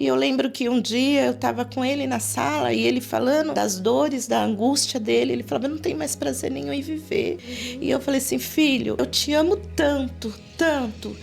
E eu lembro que um dia eu estava com ele na sala e ele falando das dores, da angústia dele. Ele falava, eu não tenho mais prazer nenhum em viver. E eu falei assim, filho, eu te amo tanto, tanto.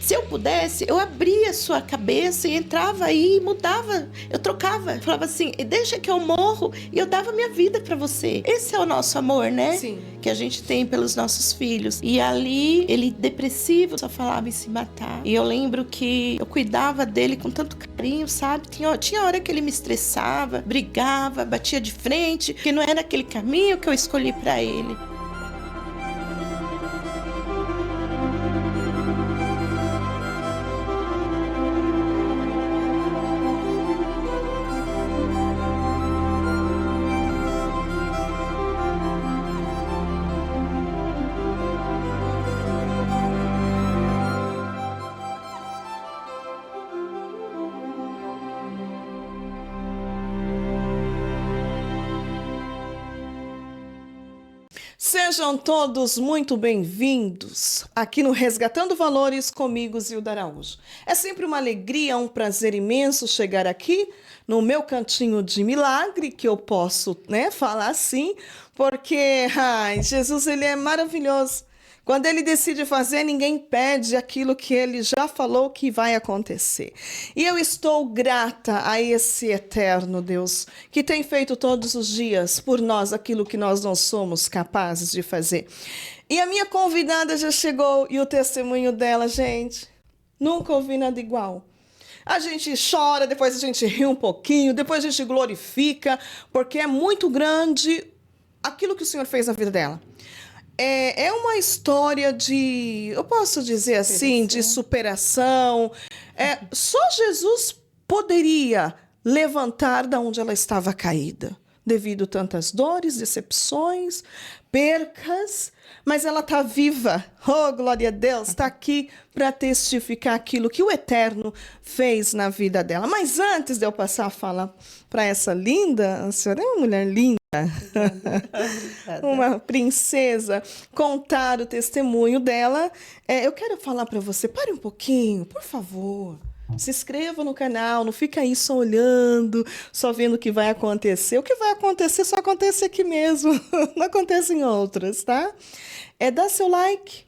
Se eu pudesse, eu abria a sua cabeça e entrava aí e mudava. Eu trocava. Falava assim, deixa que eu morro e eu dava minha vida pra você. Esse é o nosso amor, né? Sim. Que a gente tem pelos nossos filhos. E ali, ele depressivo, só falava em se matar. E eu lembro que eu cuidava dele com tanto carinho, sabe? Tinha hora que ele me estressava, brigava, batia de frente, que não era aquele caminho que eu escolhi pra ele. Sejam todos muito bem-vindos aqui no Resgatando Valores comigo, Zilda Araújo. É sempre uma alegria, um prazer imenso chegar aqui no meu cantinho de milagre, que eu posso, falar assim, porque Jesus, ele é maravilhoso. Quando ele decide fazer, ninguém pede aquilo que ele já falou que vai acontecer. E eu estou grata a esse eterno Deus, que tem feito todos os dias por nós aquilo que nós não somos capazes de fazer. E a minha convidada já chegou e o testemunho dela, gente, nunca ouvi nada igual. A gente chora, depois a gente ri um pouquinho, depois a gente glorifica, porque é muito grande aquilo que o Senhor fez na vida dela. É uma história de, eu posso dizer assim, de superação. Só Jesus poderia levantar da onde ela estava caída, devido a tantas dores, decepções, percas, mas ela está viva. Oh, glória a Deus, está aqui para testificar aquilo que o Eterno fez na vida dela. Mas antes de eu passar a fala para essa linda, a senhora é uma mulher linda, uma princesa, contar o testemunho dela. Eu quero falar para você, pare um pouquinho, por favor. Se inscreva no canal, não fica aí só olhando, só vendo o que vai acontecer. O que vai acontecer só acontece aqui mesmo, não acontece em outras, tá? Dá seu like,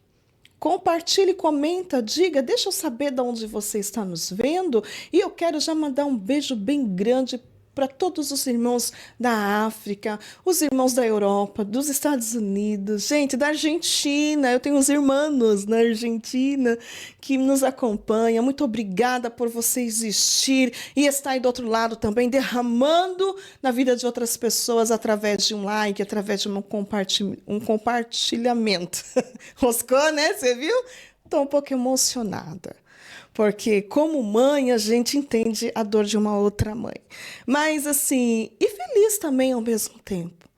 compartilhe, comenta, diga, deixa eu saber de onde você está nos vendo. E eu quero já mandar um beijo bem grande para todos os irmãos da África, os irmãos da Europa, dos Estados Unidos, gente, da Argentina. Eu tenho uns irmãos na Argentina que nos acompanham. Muito obrigada por você existir e estar aí do outro lado também, derramando na vida de outras pessoas através de um like, através de um compartilhamento. Roscou, né? Você viu? Estou um pouco emocionada. Porque, como mãe, a gente entende a dor de uma outra mãe. Mas, assim, e feliz também ao mesmo tempo.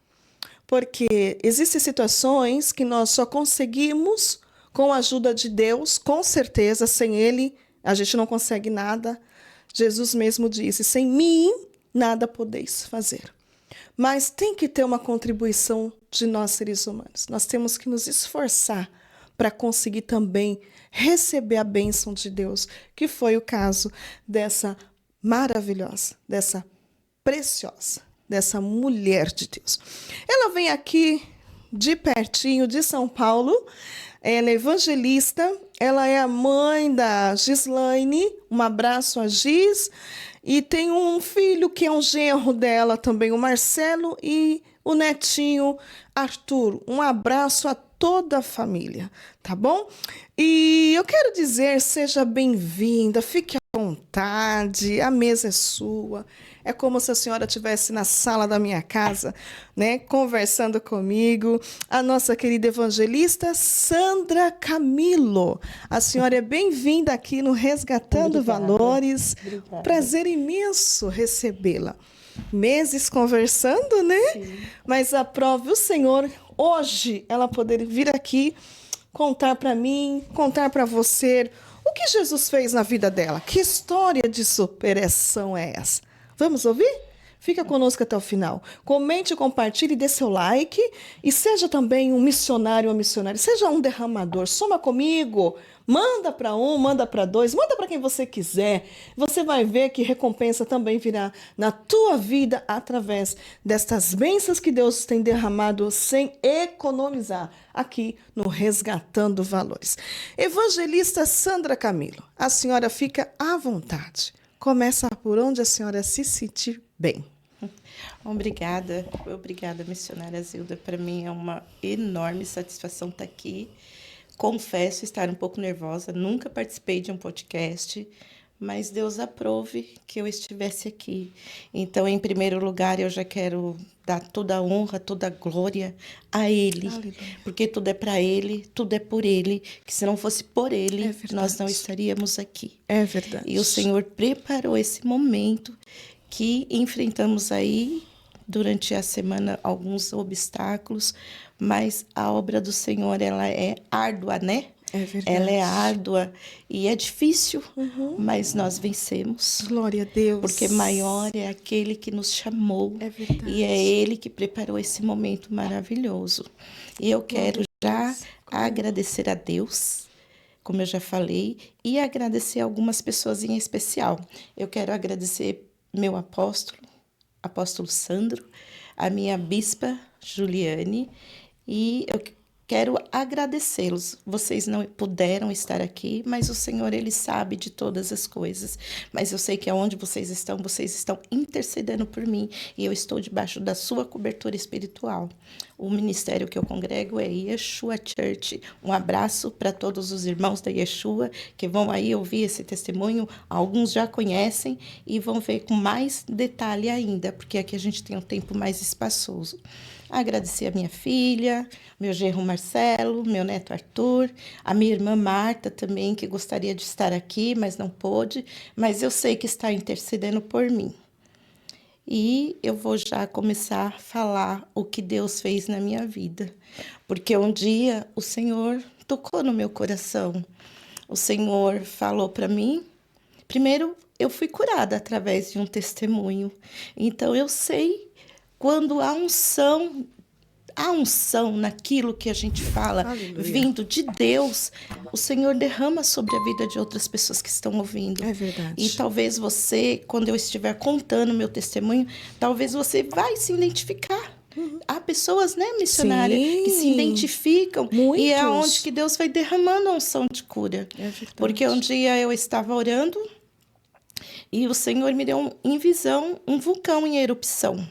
Porque existem situações que nós só conseguimos com a ajuda de Deus, com certeza, sem Ele, a gente não consegue nada. Jesus mesmo disse, sem mim, nada podeis fazer. Mas tem que ter uma contribuição de nós, seres humanos. Nós temos que nos esforçar para conseguir também receber a bênção de Deus, que foi o caso dessa maravilhosa, dessa preciosa, dessa mulher de Deus. Ela vem aqui de pertinho de São Paulo, ela é evangelista, ela é a mãe da Gislaine, um abraço a Gis, e tem um filho que é um genro dela também, o Marcelo, e o netinho Arthur. Um abraço a toda a família, tá bom? E eu quero dizer, seja bem-vinda, fique à vontade, a mesa é sua. É como se a senhora estivesse na sala da minha casa, conversando comigo. A nossa querida evangelista Sandra Camilo. A senhora é bem-vinda aqui no Resgatando Valores. Obrigada. Prazer imenso recebê-la. Meses conversando, né? Sim. Mas aprove o Senhor hoje ela poder vir aqui contar para mim, contar para você o que Jesus fez na vida dela. Que história de superação é essa? Vamos ouvir? Fica conosco até o final. Comente, compartilhe, dê seu like e seja também um missionário ou missionária. Seja um derramador. Soma comigo. Manda para um, manda para dois, manda para quem você quiser. Você vai ver que recompensa também virá na tua vida através destas bênçãos que Deus tem derramado sem economizar aqui no Resgatando Valores. Evangelista Sandra Camilo, a senhora fica à vontade. Começa por onde a senhora se sentir bem. Obrigada, missionária Zilda. Para mim é uma enorme satisfação estar aqui. Confesso estar um pouco nervosa, nunca participei de um podcast, mas Deus aprove que eu estivesse aqui. Então, em primeiro lugar, eu já quero dar toda a honra, toda a glória a Ele, Aleluia. porque tudo é para Ele, tudo é por Ele, que se não fosse por Ele, É verdade. nós não estaríamos aqui. É verdade. E o Senhor preparou esse momento que enfrentamos aí durante a semana alguns obstáculos, mas a obra do Senhor, ela é árdua, né? É verdade. Ela é árdua e é difícil, mas nós vencemos. Glória a Deus. Porque maior é aquele que nos chamou. É verdade. E é Ele que preparou esse momento maravilhoso. E eu quero já agradecer a Deus, como eu já falei, e agradecer algumas pessoas em especial. Eu quero agradecer meu apóstolo Sandro, a minha bispa Juliane, e eu quero agradecê-los. Vocês não puderam estar aqui, mas o Senhor, Ele sabe de todas as coisas. Mas eu sei que aonde vocês estão intercedendo por mim, e eu estou debaixo da sua cobertura espiritual. O ministério que eu congrego é Yeshua Church. Um abraço para todos os irmãos da Yeshua que vão aí ouvir esse testemunho. Alguns já conhecem e vão ver com mais detalhe ainda, porque aqui a gente tem um tempo mais espaçoso. Agradecer a minha filha, meu genro Marcelo, meu neto Arthur, a minha irmã Marta também, que gostaria de estar aqui, mas não pôde, mas eu sei que está intercedendo por mim. E eu vou já começar a falar o que Deus fez na minha vida, porque um dia o Senhor tocou no meu coração. O Senhor falou para mim, primeiro eu fui curada através de um testemunho, então eu sei quando há unção naquilo que a gente fala, Aleluia. vindo de Deus, o Senhor derrama sobre a vida de outras pessoas que estão ouvindo. É verdade. E talvez você, quando eu estiver contando meu testemunho, talvez você vai se identificar. Há pessoas, né, missionária, Sim. que se identificam. Muitos. E é onde que Deus vai derramando a unção de cura. É verdade. Porque um dia eu estava orando e o Senhor me deu em visão um vulcão em erupção.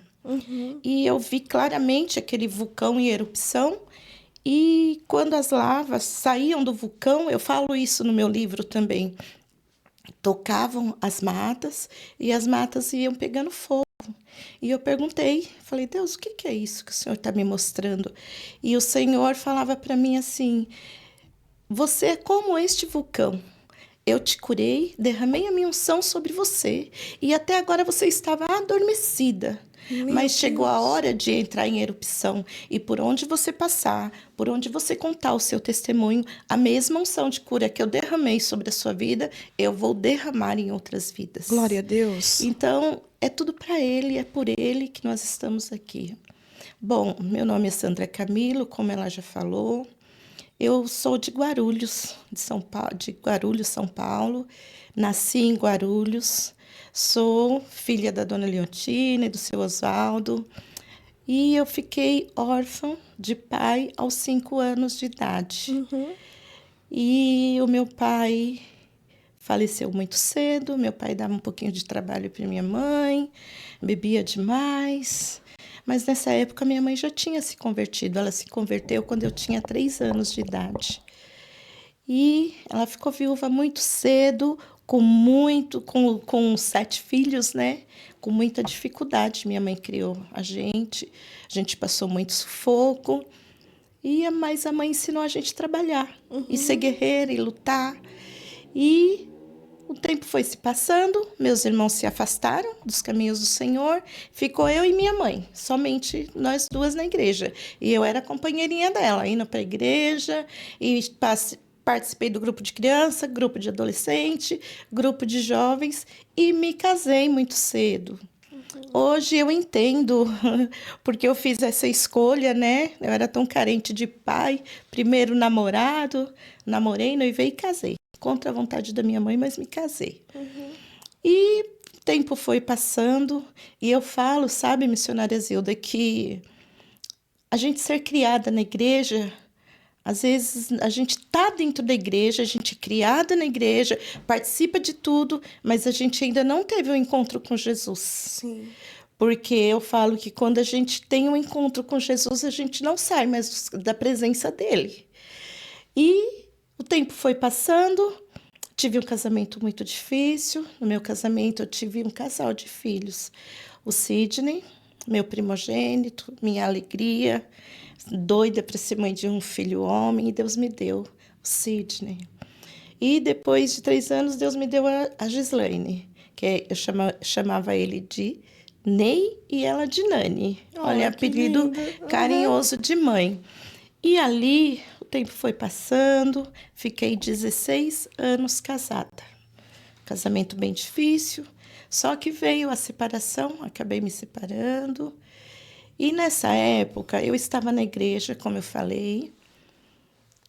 E eu vi claramente aquele vulcão em erupção. E quando as lavas saíam do vulcão, eu falo isso no meu livro também, tocavam as matas e as matas iam pegando fogo. E eu perguntei, falei, Deus, o que é isso que o Senhor está me mostrando? E o Senhor falava para mim assim, você é como este vulcão. Eu te curei, derramei a minha unção sobre você e até agora você estava adormecida. Mas chegou a hora de entrar em erupção e por onde você passar, por onde você contar o seu testemunho, a mesma unção de cura que eu derramei sobre a sua vida, eu vou derramar em outras vidas. Glória a Deus. Então, é tudo para Ele, é por Ele que nós estamos aqui. Bom, meu nome é Sandra Camilo, como ela já falou. Eu sou de Guarulhos, São Paulo. Nasci em Guarulhos. Sou filha da dona Leontina e do seu Oswaldo. E eu fiquei órfã de pai aos 5 anos de idade. E o meu pai faleceu muito cedo. Meu pai dava um pouquinho de trabalho para minha mãe, bebia demais. Mas nessa época minha mãe já tinha se convertido. Ela se converteu quando eu tinha 3 anos de idade. E ela ficou viúva muito cedo, com 7 filhos, né? Com muita dificuldade. Minha mãe criou a gente passou muito sufoco. Mas a mãe ensinou a gente a trabalhar, e ser guerreira, e lutar. E o tempo foi se passando, meus irmãos se afastaram dos caminhos do Senhor, ficou eu e minha mãe, somente nós duas na igreja. E eu era companheirinha dela, indo para a igreja, e participei do grupo de criança, grupo de adolescente, grupo de jovens, e me casei muito cedo. Hoje eu entendo, porque eu fiz essa escolha, né? Eu era tão carente de pai. Primeiro namorado, namorei, noivei e casei. Contra a vontade da minha mãe, mas me casei. E o tempo foi passando, e eu falo, sabe, missionária Zilda, que a gente ser criada na igreja, às vezes a gente tá dentro da igreja, a gente é criada na igreja, participa de tudo, mas a gente ainda não teve um encontro com Jesus. Sim. Porque eu falo que quando a gente tem um encontro com Jesus, a gente não sai mais da presença dele. E o tempo foi passando, tive um casamento muito difícil. No meu casamento, eu tive um casal de filhos. O Sidney, meu primogênito, minha alegria, doida para ser mãe de um filho homem, e Deus me deu o Sidney. E depois de 3 anos, Deus me deu a Gislaine, que eu chamava ele de Ney e ela de Nani. Olha, Que apelido lindo. carinhoso de mãe. E ali o tempo foi passando, fiquei 16 anos casada. Casamento bem difícil, só que veio a separação, acabei me separando. E nessa época eu estava na igreja, como eu falei,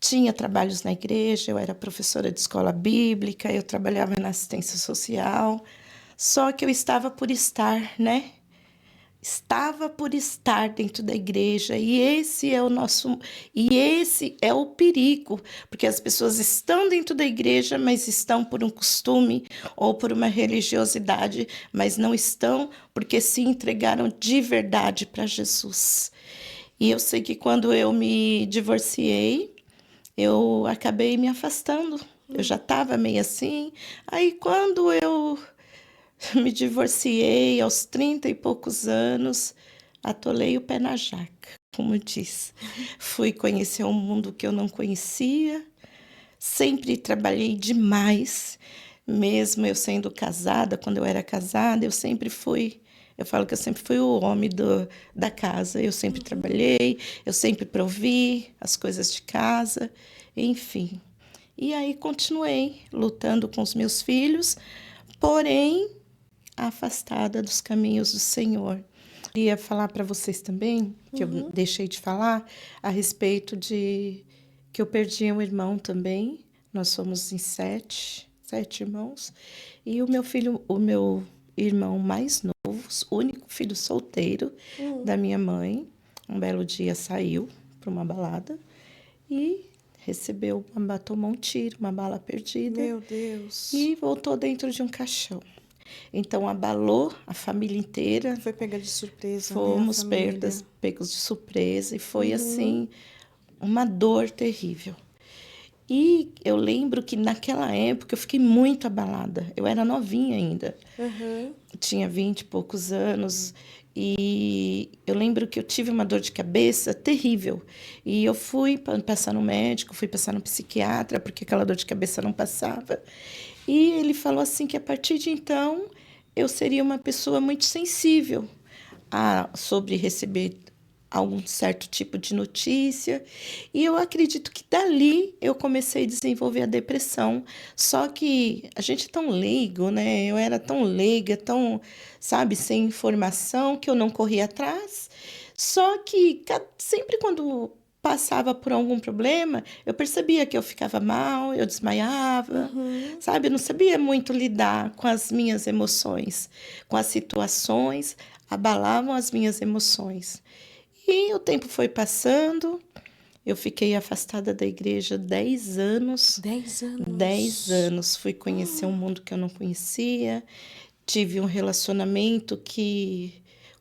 tinha trabalhos na igreja, eu era professora de escola bíblica, eu trabalhava na assistência social, só que eu estava por estar, né? Estava por estar dentro da igreja, e esse é o perigo, porque as pessoas estão dentro da igreja, mas estão por um costume ou por uma religiosidade, mas não estão porque se entregaram de verdade para Jesus. E eu sei que quando eu me divorciei, eu acabei me afastando. Eu já estava meio assim. Aí, quando eu me divorciei aos 30 e poucos anos, atolei o pé na jaca, como diz. Fui conhecer um mundo que eu não conhecia. Sempre trabalhei demais, mesmo eu sendo casada. Quando eu era casada, eu sempre fui. Eu falo que eu sempre fui o homem da casa. Eu sempre trabalhei, eu sempre provi as coisas de casa, enfim. E aí continuei lutando com os meus filhos, porém afastada dos caminhos do Senhor. Queria falar para vocês também, que eu deixei de falar, a respeito de que eu perdi um irmão também. Nós somos em sete irmãos. E o meu irmão mais novo, único filho solteiro da minha mãe, um belo dia saiu para uma balada e tomou um tiro, uma bala perdida. Meu Deus. E voltou dentro de um caixão. Então abalou a família inteira. Foi pega de surpresa, Fomos né, a família. pegos de surpresa e foi assim uma dor terrível. E eu lembro que naquela época eu fiquei muito abalada. Eu era novinha ainda. Tinha 20 e poucos anos. E eu lembro que eu tive uma dor de cabeça terrível. E eu fui passar no médico, fui passar no psiquiatra, porque aquela dor de cabeça não passava. E ele falou assim que a partir de então eu seria uma pessoa muito sensível sobre receber algum certo tipo de notícia. E eu acredito que dali eu comecei a desenvolver a depressão. Só que a gente é tão leigo, né? Eu era tão leiga, tão, sabe, sem informação, que eu não corria atrás. Só que sempre quando passava por algum problema, eu percebia que eu ficava mal, eu desmaiava, sabe? Eu não sabia muito lidar com as minhas emoções, com as situações, abalavam as minhas emoções. E o tempo foi passando, eu fiquei afastada da igreja 10 anos. 10 anos. 10 anos. Fui conhecer um mundo que eu não conhecia. Tive um relacionamento que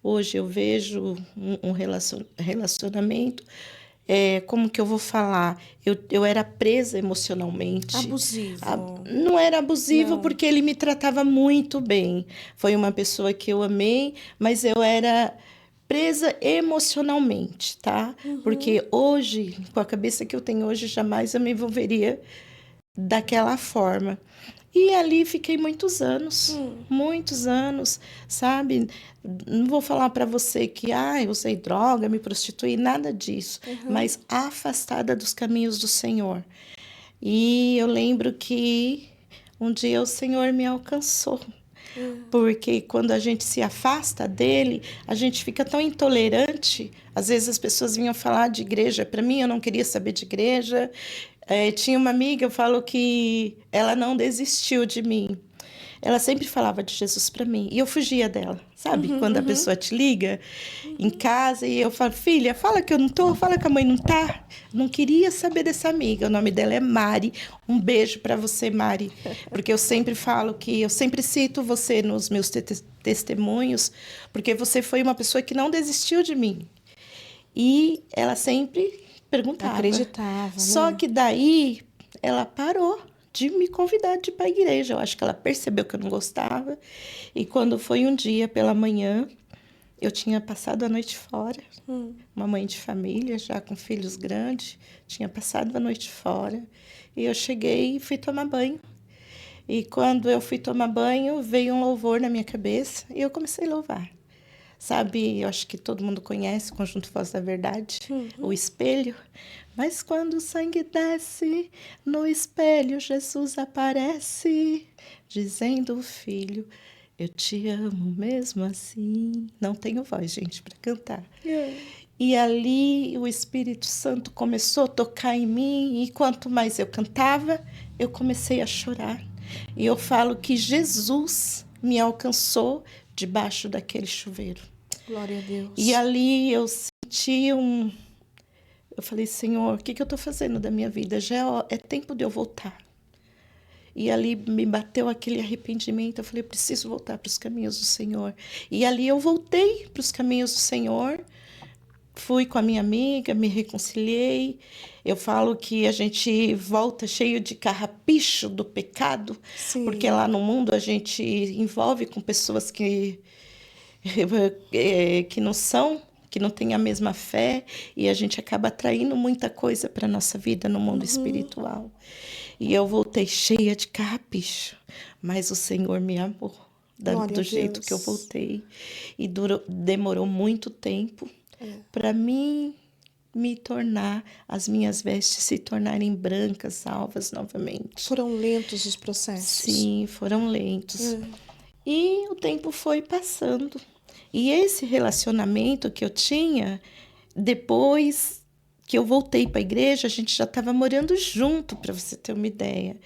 hoje eu vejo um relacionamento. Como que eu vou falar? Eu era presa emocionalmente. Abusivo. Não era abusivo Não. porque ele me tratava muito bem. Foi uma pessoa que eu amei, mas eu era presa emocionalmente, tá? Porque hoje, com a cabeça que eu tenho hoje, jamais eu me envolveria daquela forma. E ali fiquei muitos anos, sabe? Não vou falar para você que eu usei droga, me prostituí, nada disso, mas afastada dos caminhos do Senhor. E eu lembro que um dia o Senhor me alcançou. Porque quando a gente se afasta dele, a gente fica tão intolerante. Às vezes as pessoas vinham falar de igreja para mim, eu não queria saber de igreja. Tinha uma amiga, eu falo que ela não desistiu de mim. Ela sempre falava de Jesus para mim e eu fugia dela, sabe? Quando a pessoa te liga em casa e eu falo, filha, fala que eu não tô, fala que a mãe não tá. Não queria saber dessa amiga. O nome dela é Mari. Um beijo para você, Mari, porque eu sempre falo que eu sempre cito você nos meus testemunhos, porque você foi uma pessoa que não desistiu de mim. E ela sempre perguntava. Acreditava, né? Só que daí ela parou de me convidar de ir para a igreja. Eu acho que ela percebeu que eu não gostava. E quando foi um dia pela manhã, eu tinha passado a noite fora. Uma mãe de família, já com filhos grandes, tinha passado a noite fora. E eu cheguei e fui tomar banho. E quando eu fui tomar banho, veio um louvor na minha cabeça e eu comecei a louvar. Sabe, eu acho que todo mundo conhece o Conjunto Voz da Verdade, o espelho. Mas quando o sangue desce, no espelho Jesus aparece, dizendo, filho, eu te amo mesmo assim. Não tenho voz, gente, para cantar. E ali o Espírito Santo começou a tocar em mim, e quanto mais eu cantava, eu comecei a chorar. E eu falo que Jesus me alcançou debaixo daquele chuveiro. Glória a Deus. E ali eu senti Eu falei, Senhor, o que eu estou fazendo da minha vida? Já é tempo de eu voltar. E ali me bateu aquele arrependimento. Eu falei, eu preciso voltar para os caminhos do Senhor. E ali eu voltei para os caminhos do Senhor. Fui com a minha amiga, me reconciliei. Eu falo que a gente volta cheio de carrapicho do pecado. Sim. Porque lá no mundo a gente envolve com pessoas que não são, que não têm a mesma fé, e a gente acaba atraindo muita coisa para a nossa vida no mundo espiritual. E eu voltei cheia de carrapicho, mas o Senhor me amou do jeito que eu voltei. E demorou muito tempo para mim me tornar, as minhas vestes se tornarem brancas, alvas novamente. Foram lentos os processos? Sim, foram lentos. E o tempo foi passando. E esse relacionamento que eu tinha, depois que eu voltei para a igreja, a gente já estava morando junto, para você ter uma ideia.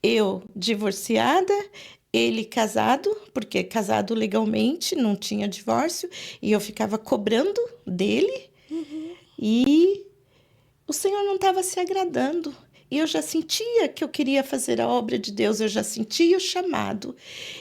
Eu divorciada, ele casado, porque casado legalmente, não tinha divórcio, e eu ficava cobrando dele, e o Senhor não estava se agradando. E eu já sentia que eu queria fazer a obra de Deus, eu já sentia o chamado.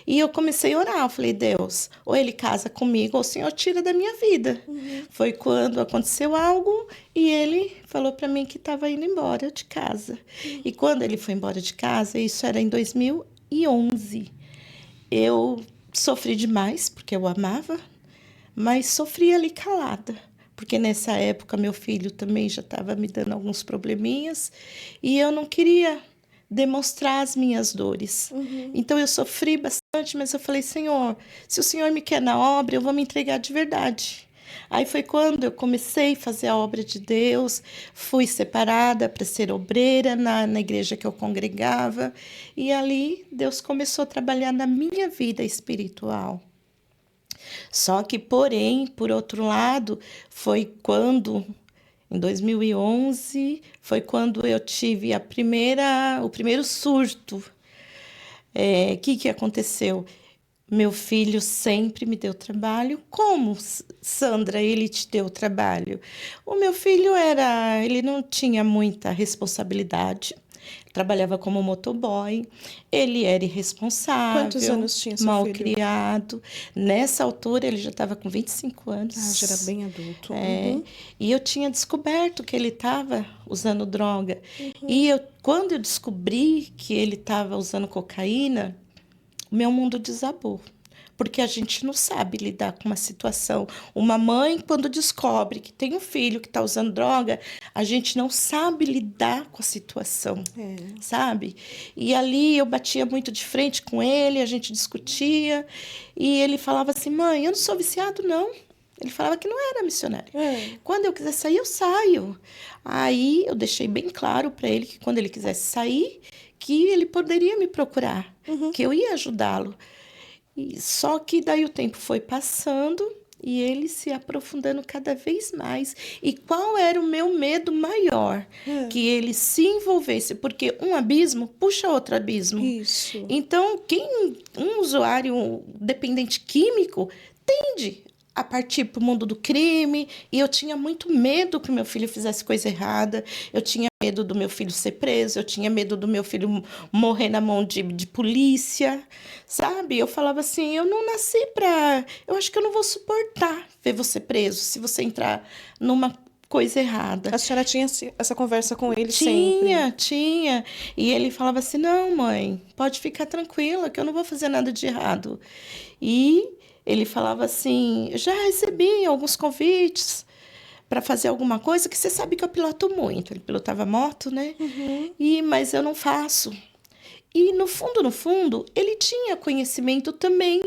E eu comecei a orar, eu falei, Deus, ou ele casa comigo, ou o Senhor tira da minha vida. Foi quando aconteceu algo e ele falou para mim que estava indo embora de casa. E quando ele foi embora de casa, isso era em 2011, eu sofri demais, porque eu amava, mas sofri ali calada. Porque nessa época meu filho também já estava me dando alguns probleminhas e eu não queria demonstrar as minhas dores. Então eu sofri bastante, mas eu falei, Senhor, se o Senhor me quer na obra, eu vou me entregar de verdade. Aí foi quando eu comecei a fazer a obra de Deus, fui separada para ser obreira na igreja que eu congregava, e ali Deus começou a trabalhar na minha vida espiritual. Só que, porém, por outro lado, foi quando, em 2011, foi quando eu tive o primeiro surto. O que aconteceu? Meu filho sempre me deu trabalho. Como, Sandra, ele te deu trabalho? O meu filho ele não tinha muita responsabilidade. Trabalhava como motoboy, ele era irresponsável. Quantos anos tinha seu mal filho? Criado. Nessa altura, ele já estava com 25 anos. Ah, já era bem adulto. E eu tinha descoberto que ele estava usando droga. E quando eu descobri que ele estava usando cocaína, o meu mundo desabou. Porque a gente não sabe lidar com uma situação. Uma mãe, quando descobre que tem um filho que está usando droga, a gente não sabe lidar com a situação, sabe? E ali eu batia muito de frente com ele, a gente discutia, e ele falava assim, mãe, eu não sou viciado, não. Ele falava que não era missionário. Quando eu quiser sair, eu saio. Aí eu deixei bem claro para ele que quando ele quisesse sair, que ele poderia me procurar, que eu ia ajudá-lo. E só que daí o tempo foi passando e ele se aprofundando cada vez mais. E qual era o meu medo maior? É. Que ele se envolvesse, porque um abismo puxa outro abismo. Isso. Então, um usuário dependente químico tende a partir para o mundo do crime, e eu tinha muito medo que meu filho fizesse coisa errada, eu tinha medo do meu filho ser preso, eu tinha medo do meu filho morrer na mão de polícia, sabe? Eu falava assim, eu não nasci para... Eu acho que eu não vou suportar ver você preso se você entrar numa coisa errada. A senhora tinha essa conversa com ele sempre? Tinha. E ele falava assim, não, mãe, pode ficar tranquila, que eu não vou fazer nada de errado. E ele falava assim, já recebi alguns convites para fazer alguma coisa, que você sabe que eu piloto muito. Ele pilotava moto, né? Mas eu não faço. E no fundo, ele tinha conhecimento também.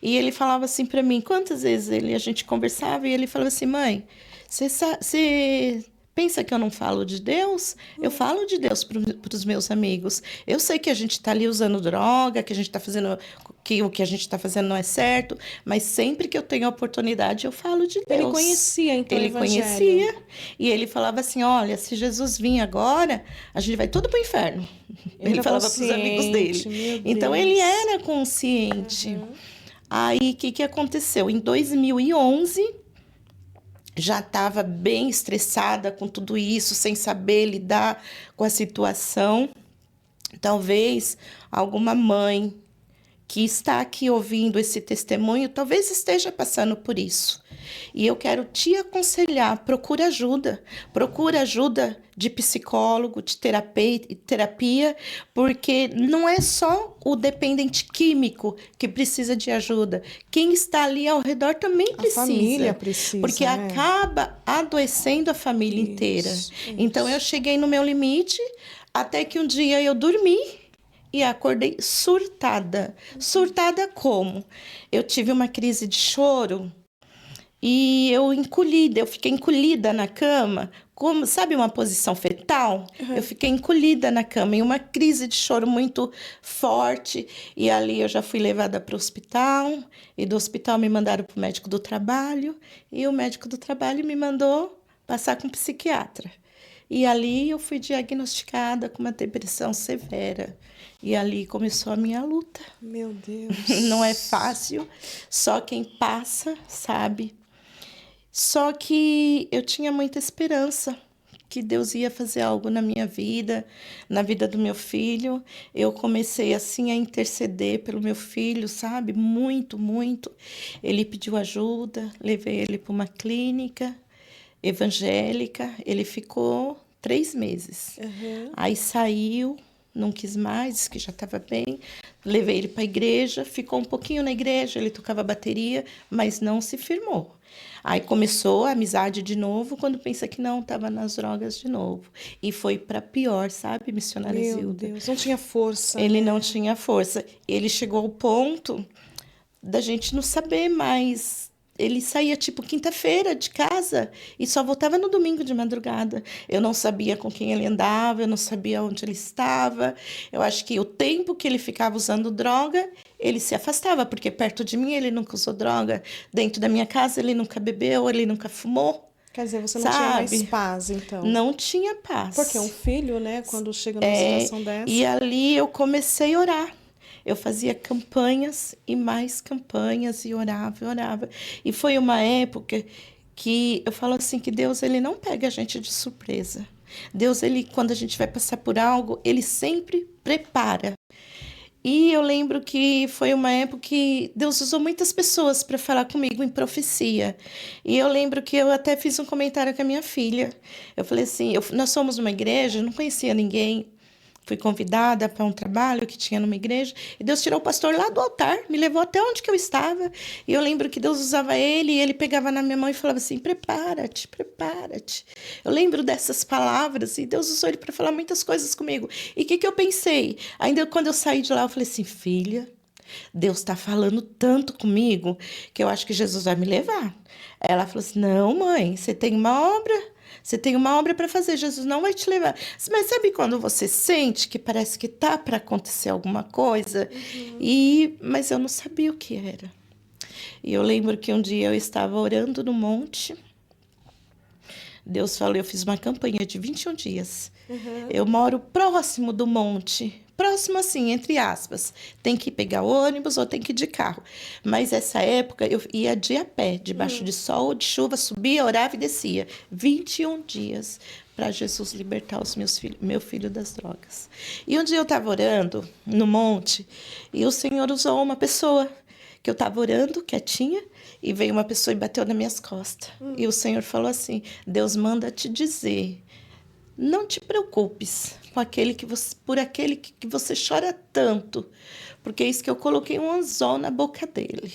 E ele falava assim para mim, quantas vezes a gente conversava e ele falava assim, mãe, você pensa que eu não falo de Deus? Eu falo de Deus para os meus amigos. Eu sei que a gente está ali usando droga, que a gente está fazendo que o que a gente está fazendo não é certo, mas sempre que eu tenho a oportunidade, eu falo de Deus. Ele conhecia, então, o Ele evangelho. conhecia. E ele falava assim, olha, se Jesus vir agora, a gente vai tudo para o inferno. Ele falava para os amigos dele. Então, ele era consciente. Aí, o que aconteceu? Em 2011... já estava bem estressada com tudo isso, sem saber lidar com a situação. Talvez alguma mãe que está aqui ouvindo esse testemunho, talvez esteja passando por isso. E eu quero te aconselhar, procura ajuda de psicólogo, de terapia, porque não é só o dependente químico que precisa de ajuda. Quem está ali ao redor também precisa. A família precisa, porque acaba adoecendo a família inteira. Então, eu cheguei no meu limite, até que um dia eu dormi, e acordei surtada. Surtada como? Eu tive uma crise de choro e eu fiquei encolhida na cama, como, sabe, uma posição fetal? Eu fiquei encolhida na cama, e uma crise de choro muito forte. E ali eu já fui levada para o hospital, e do hospital me mandaram para o médico do trabalho, e o médico do trabalho me mandou passar com um psiquiatra. E ali eu fui diagnosticada com uma depressão severa. E ali começou a minha luta. Meu Deus. Não é fácil, só quem passa sabe. Só que eu tinha muita esperança que Deus ia fazer algo na minha vida, na vida do meu filho. Eu comecei assim a interceder pelo meu filho, sabe? Muito, muito. Ele pediu ajuda, levei ele para uma clínica evangélica. Ele ficou 3 meses. Aí saiu, não quis mais, disse que já estava bem. Levei ele para a igreja, ficou um pouquinho na igreja, ele tocava bateria, mas não se firmou. Aí começou a amizade de novo, quando pensa que não, estava nas drogas de novo. E foi para pior, sabe, missionária Zilda? Meu Deus, não tinha força. Ele não tinha força. Ele chegou ao ponto da gente não saber mais. Ele saía tipo quinta-feira de casa e só voltava no domingo de madrugada. Eu não sabia com quem ele andava, eu não sabia onde ele estava. Eu acho que o tempo que ele ficava usando droga, ele se afastava, porque perto de mim ele nunca usou droga. Dentro da minha casa ele nunca bebeu, ele nunca fumou. Quer dizer, você não tinha mais paz, então? Não tinha paz. Porque um filho, né, quando chega numa situação dessa... E ali eu comecei a orar. Eu fazia campanhas e mais campanhas e orava. E foi uma época que eu falo assim, que Deus, ele não pega a gente de surpresa. Deus, ele, quando a gente vai passar por algo, ele sempre prepara. E eu lembro que foi uma época que Deus usou muitas pessoas para falar comigo em profecia. E eu lembro que eu até fiz um comentário com a minha filha. Eu falei assim, nós somos uma igreja, não conhecia ninguém. Fui convidada para um trabalho que tinha numa igreja, e Deus tirou o pastor lá do altar, me levou até onde que eu estava. E eu lembro que Deus usava ele, e ele pegava na minha mão e falava assim, prepara-te, prepara-te. Eu lembro dessas palavras, e Deus usou ele para falar muitas coisas comigo. E o que eu pensei? Ainda quando eu saí de lá, eu falei assim, filha, Deus está falando tanto comigo, que eu acho que Jesus vai me levar. Ela falou assim, não, mãe, você tem uma obra Você tem uma obra para fazer, Jesus não vai te levar. Mas sabe quando você sente que parece que tá para acontecer alguma coisa? Mas eu não sabia o que era. E eu lembro que um dia eu estava orando no monte. Deus falou, eu fiz uma campanha de 21 dias. Eu moro próximo do monte. Próximo assim, entre aspas. Tem que pegar ônibus ou tem que ir de carro. Mas essa época eu ia de a pé, debaixo de sol, de chuva, subia, orava e descia. 21 dias para Jesus libertar meu filho das drogas. E um dia eu estava orando no monte e o Senhor usou uma pessoa que eu estava orando, quietinha, e veio uma pessoa e bateu nas minhas costas. E o Senhor falou assim, Deus manda te dizer, não te preocupes por aquele que você chora tanto, porque é isso que eu coloquei um anzol na boca dele.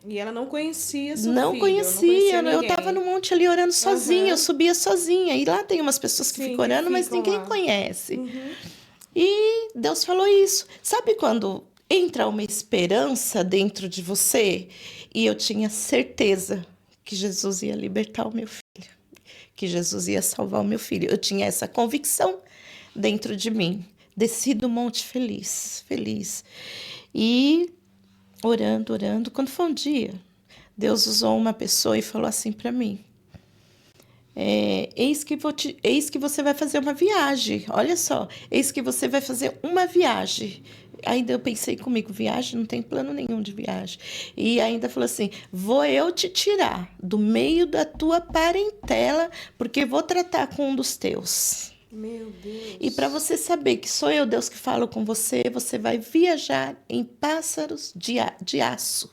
E ela não conhecia seu não filho? Conhecia, Não eu estava no monte ali orando sozinha, eu subia sozinha, e lá tem umas pessoas que ficam orando, mas ninguém conhece. E Deus falou isso. Sabe quando entra uma esperança dentro de você? E eu tinha certeza que Jesus ia libertar o meu filho, que Jesus ia salvar o meu filho. Eu tinha essa convicção dentro de mim. Desci do monte feliz, feliz. E orando, orando. Quando foi um dia, Deus usou uma pessoa e falou assim para mim, eis que você vai fazer uma viagem. Olha só, eis que você vai fazer uma viagem. Ainda eu pensei comigo, viagem? Não tem plano nenhum de viagem. E ainda falou assim, vou eu te tirar do meio da tua parentela, porque vou tratar com um dos teus. Meu Deus. E para você saber que sou eu, Deus, que falo com você, você vai viajar em pássaros de aço.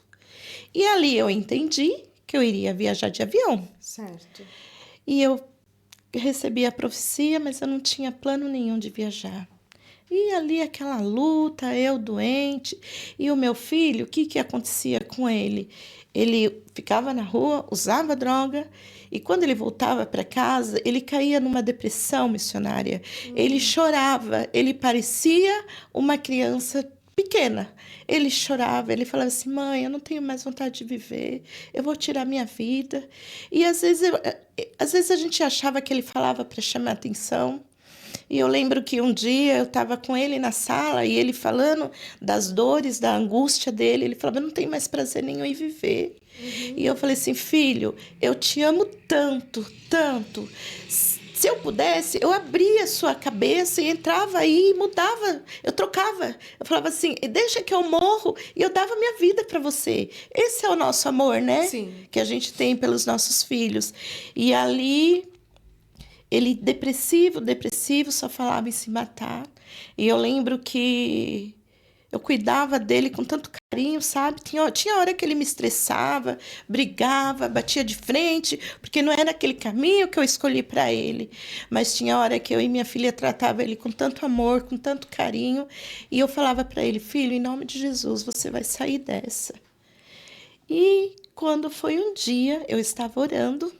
E ali eu entendi que eu iria viajar de avião. Certo. E eu recebi a profecia, mas eu não tinha plano nenhum de viajar. E ali aquela luta, eu doente. E o meu filho, o que acontecia com ele? Ele ficava na rua, usava droga, e quando ele voltava para casa, ele caía numa depressão missionária. Ele chorava, ele parecia uma criança pequena. Ele chorava, ele falava assim, mãe, eu não tenho mais vontade de viver, eu vou tirar minha vida. E às vezes a gente achava que ele falava para chamar atenção. E eu lembro que um dia eu estava com ele na sala e ele falando das dores, da angústia dele. Ele falava, eu não tenho mais prazer nenhum em viver. E eu falei assim, filho, eu te amo tanto, tanto. Se eu pudesse, eu abria a sua cabeça e entrava aí e mudava. Eu trocava. Eu falava assim, deixa que eu morro e eu dava minha vida para você. Esse é o nosso amor, né? Sim. Que a gente tem pelos nossos filhos. E ali... ele depressivo, só falava em se matar. E eu lembro que eu cuidava dele com tanto carinho, sabe? Tinha hora que ele me estressava, brigava, batia de frente, porque não era aquele caminho que eu escolhi para ele. Mas tinha hora que eu e minha filha tratava ele com tanto amor, com tanto carinho. E eu falava para ele, filho, em nome de Jesus, você vai sair dessa. E quando foi um dia, eu estava orando,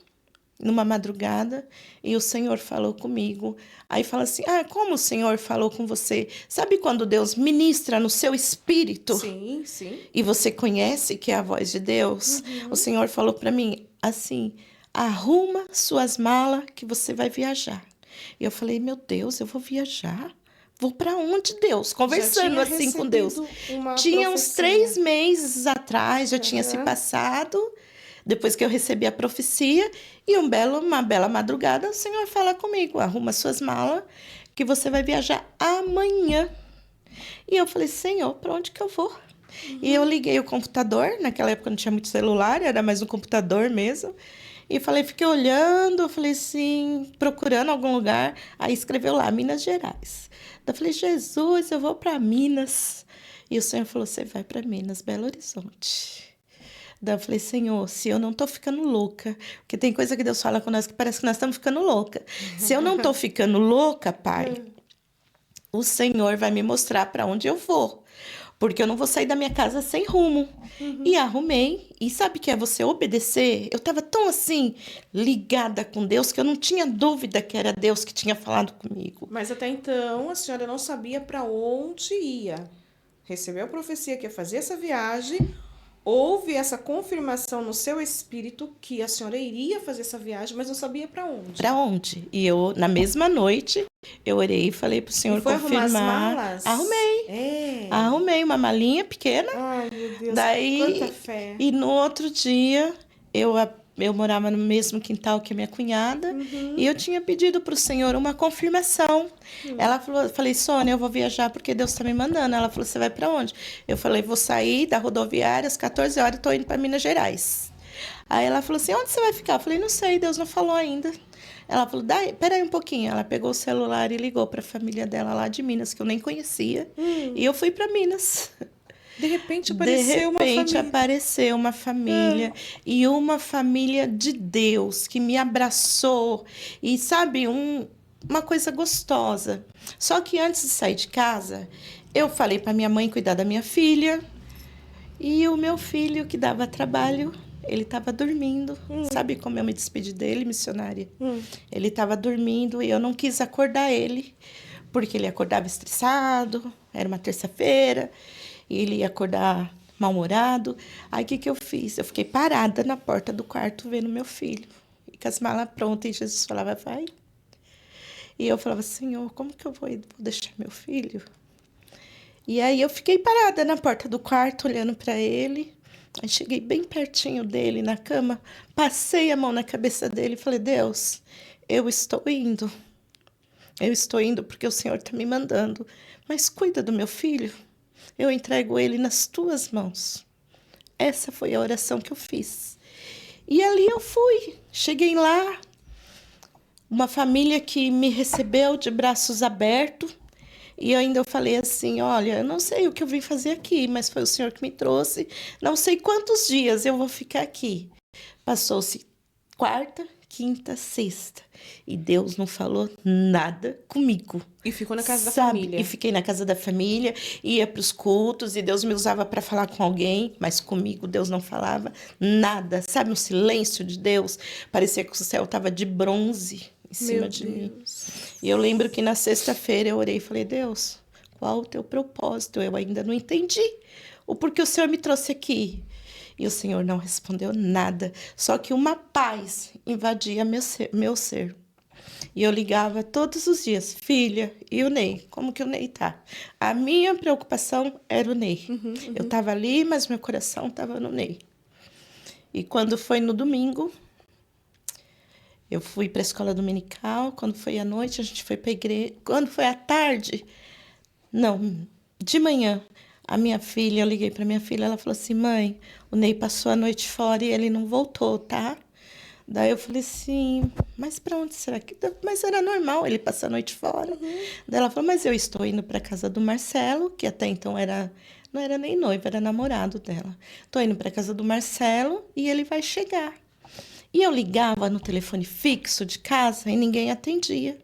numa madrugada, e o Senhor falou comigo. Aí fala assim, como o Senhor falou com você? Sabe quando Deus ministra no seu espírito? Sim, sim. E você conhece que é a voz de Deus? O Senhor falou para mim assim, arruma suas malas que você vai viajar. E eu falei, meu Deus, eu vou viajar? Vou para onde, Deus? Conversando assim com Deus. Tinha uns 3 meses atrás, já tinha se passado... Depois que eu recebi a profecia, e uma bela madrugada, o Senhor fala comigo, arruma suas malas, que você vai viajar amanhã. E eu falei, Senhor, para onde que eu vou? E eu liguei o computador, naquela época não tinha muito celular, era mais um computador mesmo. E fiquei olhando, falei assim, procurando algum lugar. Aí escreveu lá, Minas Gerais. Daí eu falei, Jesus, eu vou para Minas. E o Senhor falou, você vai para Minas, Belo Horizonte. Daí eu falei, Senhor, se eu não tô ficando louca, porque tem coisa que Deus fala com nós que parece que nós estamos ficando louca. Se eu não tô ficando louca, Pai, o Senhor vai me mostrar para onde eu vou. Porque eu não vou sair da minha casa sem rumo. E arrumei. E sabe o que é você obedecer? Eu estava tão assim, ligada com Deus, que eu não tinha dúvida que era Deus que tinha falado comigo. Mas até então, a senhora não sabia para onde ia. Recebeu a profecia que ia fazer essa viagem... houve essa confirmação no seu espírito que a senhora iria fazer essa viagem, mas não sabia para onde. Para onde? E eu, na mesma noite, eu orei e falei pro Senhor E foi confirmar. arrumar as malas? Arrumei. É. Arrumei uma malinha pequena. Ai, meu Deus, Daí, quanta fé. e no outro dia, eu morava no mesmo quintal que a minha cunhada e eu tinha pedido para o Senhor uma confirmação. Ela falou, eu falei, Sônia, eu vou viajar porque Deus está me mandando. Ela falou, você vai para onde? Eu falei, vou sair da rodoviária às 14 horas, estou indo para Minas Gerais. Aí ela falou assim, onde você vai ficar? Eu falei, não sei, Deus não falou ainda. Ela falou, peraí um pouquinho. Ela pegou o celular e ligou para a família dela lá de Minas, que eu nem conhecia. E eu fui para Minas. De repente apareceu uma família. Apareceu uma família e uma família de Deus que me abraçou e sabe, uma coisa gostosa. Só que antes de sair de casa, eu falei para minha mãe cuidar da minha filha e o meu filho que dava trabalho, ele estava dormindo. Sabe como eu me despedi dele, missionária? Ele estava dormindo e eu não quis acordar ele, porque ele acordava estressado, era uma terça-feira. E ele ia acordar mal-humorado. Aí, o que eu fiz? Eu fiquei parada na porta do quarto vendo meu filho. E com as malas prontas, e Jesus falava, vai. E eu falava, Senhor, como que eu vou deixar meu filho? E aí, eu fiquei parada na porta do quarto, olhando para ele. Aí, cheguei bem pertinho dele, na cama. Passei a mão na cabeça dele e falei, Deus, eu estou indo. Eu estou indo porque o Senhor está me mandando. Mas cuida do meu filho. Eu entrego ele nas tuas mãos. Essa foi a oração que eu fiz. E ali eu fui. Cheguei lá, uma família que me recebeu de braços abertos. E eu falei assim, olha, eu não sei o que eu vim fazer aqui, mas foi o Senhor que me trouxe. Não sei quantos dias eu vou ficar aqui. Passou-se quarta, quinta, sexta. E Deus não falou nada comigo. E ficou na casa da família. E fiquei na casa da família, ia para os cultos e Deus me usava para falar com alguém, mas comigo Deus não falava nada. Sabe, um silêncio de Deus? Parecia que o céu estava de bronze em cima de mim. E eu lembro que na sexta-feira eu orei e falei, Deus, qual o teu propósito? Eu ainda não entendi o porquê o Senhor me trouxe aqui. E o Senhor não respondeu nada, só que uma paz invadia meu ser. E eu ligava todos os dias, filha, e o Ney? Como que o Ney tá? A minha preocupação era o Ney. Eu estava ali, mas meu coração estava no Ney. E quando foi no domingo, eu fui para a escola dominical. Quando foi à noite, a gente foi para a igreja. Quando foi à tarde, não, de manhã, a minha filha, eu liguei para minha filha, ela falou assim, mãe, o Ney passou a noite fora e ele não voltou, tá? Daí eu falei assim, mas para onde será que... Mas era normal ele passar a noite fora. Daí ela falou, mas eu estou indo para a casa do Marcelo, que até então não era nem noivo, era namorado dela. Estou indo para a casa do Marcelo e ele vai chegar. E eu ligava no telefone fixo de casa e ninguém atendia.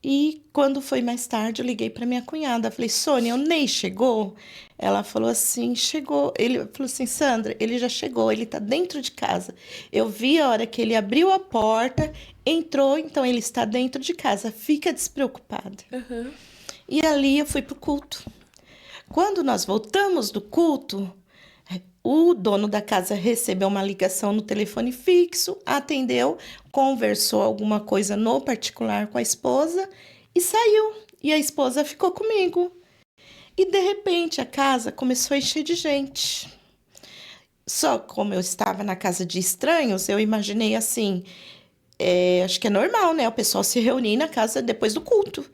E quando foi mais tarde, eu liguei para minha cunhada. Falei, Sônia, o Ney chegou? Ela falou assim, chegou. Ele falou assim, Sandra, ele já chegou, ele está dentro de casa. Eu vi a hora que ele abriu a porta, entrou, então ele está dentro de casa. Fica despreocupada. E ali eu fui para o culto. Quando nós voltamos do culto, o dono da casa recebeu uma ligação no telefone fixo, atendeu, conversou alguma coisa no particular com a esposa e saiu. E a esposa ficou comigo. E, de repente, a casa começou a encher de gente. Só como eu estava na casa de estranhos, eu imaginei assim... acho que é normal, né? O pessoal se reunir na casa depois do culto.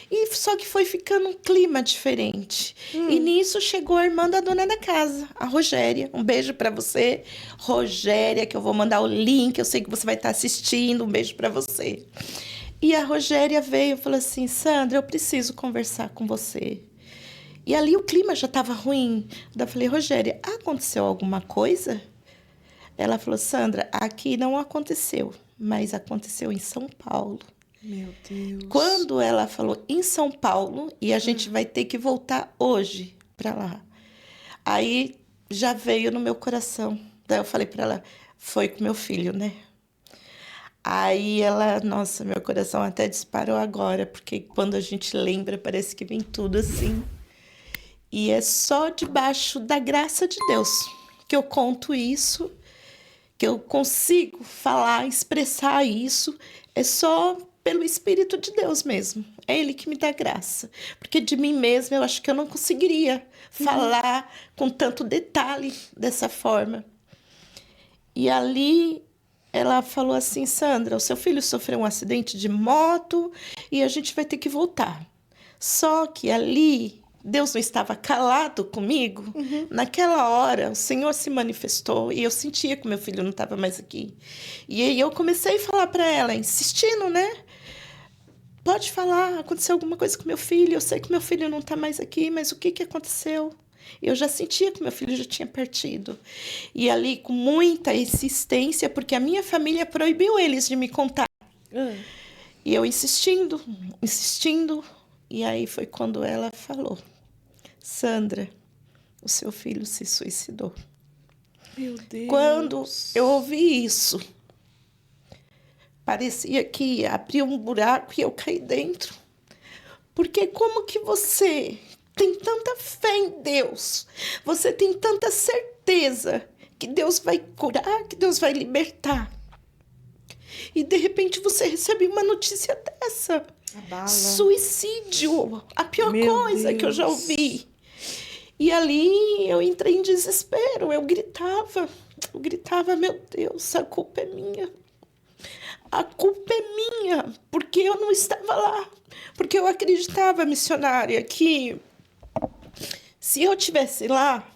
E só que foi ficando um clima diferente. E nisso chegou a irmã da dona da casa, a Rogéria. Um beijo para você, Rogéria, que eu vou mandar o link. Eu sei que você vai estar assistindo. Um beijo para você. E a Rogéria veio e falou assim, Sandra, eu preciso conversar com você. E ali o clima já estava ruim. Daí eu falei, Rogéria, aconteceu alguma coisa? Ela falou, Sandra, aqui não aconteceu, mas aconteceu em São Paulo. Meu Deus. Quando ela falou em São Paulo, e a gente vai ter que voltar hoje para lá. Aí já veio no meu coração. Daí eu falei para ela, foi com meu filho, né? Aí ela, nossa, meu coração até disparou agora, porque quando a gente lembra, parece que vem tudo assim. E é só debaixo da graça de Deus que eu conto isso, que eu consigo falar, expressar isso, é só pelo Espírito de Deus mesmo. É Ele que me dá graça. Porque de mim mesma eu acho que eu não conseguiria falar com tanto detalhe dessa forma. E ali ela falou assim: Sandra, o seu filho sofreu um acidente de moto e a gente vai ter que voltar. Só que ali Deus não estava calado comigo. Naquela hora, o Senhor se manifestou e eu sentia que meu filho não estava mais aqui. E aí eu comecei a falar para ela, insistindo, né? Pode falar, aconteceu alguma coisa com meu filho. Eu sei que meu filho não está mais aqui, mas o que que aconteceu? Eu já sentia que meu filho já tinha partido. E ali, com muita insistência, porque a minha família proibiu eles de me contar. E eu insistindo, insistindo. E aí foi quando ela falou: Sandra, o seu filho se suicidou. Meu Deus. Quando eu ouvi isso, parecia que abriu um buraco e eu caí dentro. Porque como que você tem tanta fé em Deus, você tem tanta certeza que Deus vai curar, que Deus vai libertar, e de repente você recebe uma notícia dessa? Abala. Suicídio, a pior Meu coisa que eu já Deus. ouvi. E ali eu entrei em desespero, eu gritava, meu Deus, a culpa é minha. A culpa é minha, porque eu não estava lá. Porque eu acreditava, missionária, que se eu estivesse lá,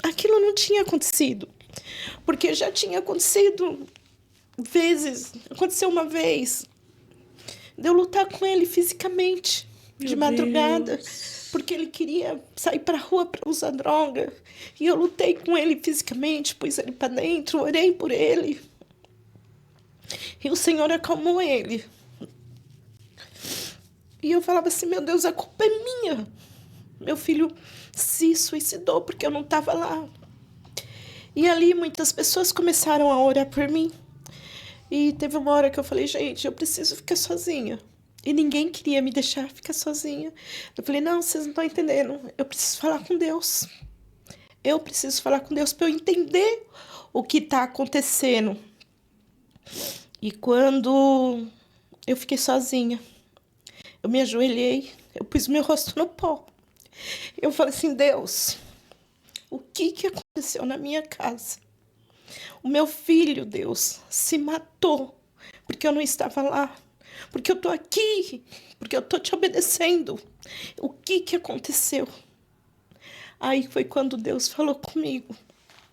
aquilo não tinha acontecido. Porque já tinha acontecido vezes. Aconteceu uma vez de eu lutar com ele fisicamente, de madrugada, porque ele queria sair para a rua para usar droga. E eu lutei com ele fisicamente, pus ele para dentro, orei por ele. E o Senhor acalmou ele. E eu falava assim, meu Deus, a culpa é minha. Meu filho se suicidou porque eu não estava lá. E ali muitas pessoas começaram a orar por mim. E teve uma hora que eu falei, gente, eu preciso ficar sozinha. E ninguém queria me deixar ficar sozinha. Eu falei, não, vocês não estão entendendo. Eu preciso falar com Deus. Eu preciso falar com Deus para eu entender o que está acontecendo. E quando eu fiquei sozinha, eu me ajoelhei, eu pus meu rosto no pó. Eu falei assim, Deus, o que que aconteceu na minha casa? O meu filho, Deus, se matou porque eu não estava lá. Porque eu tô aqui, porque eu tô te obedecendo. O que que aconteceu? Aí foi quando Deus falou comigo.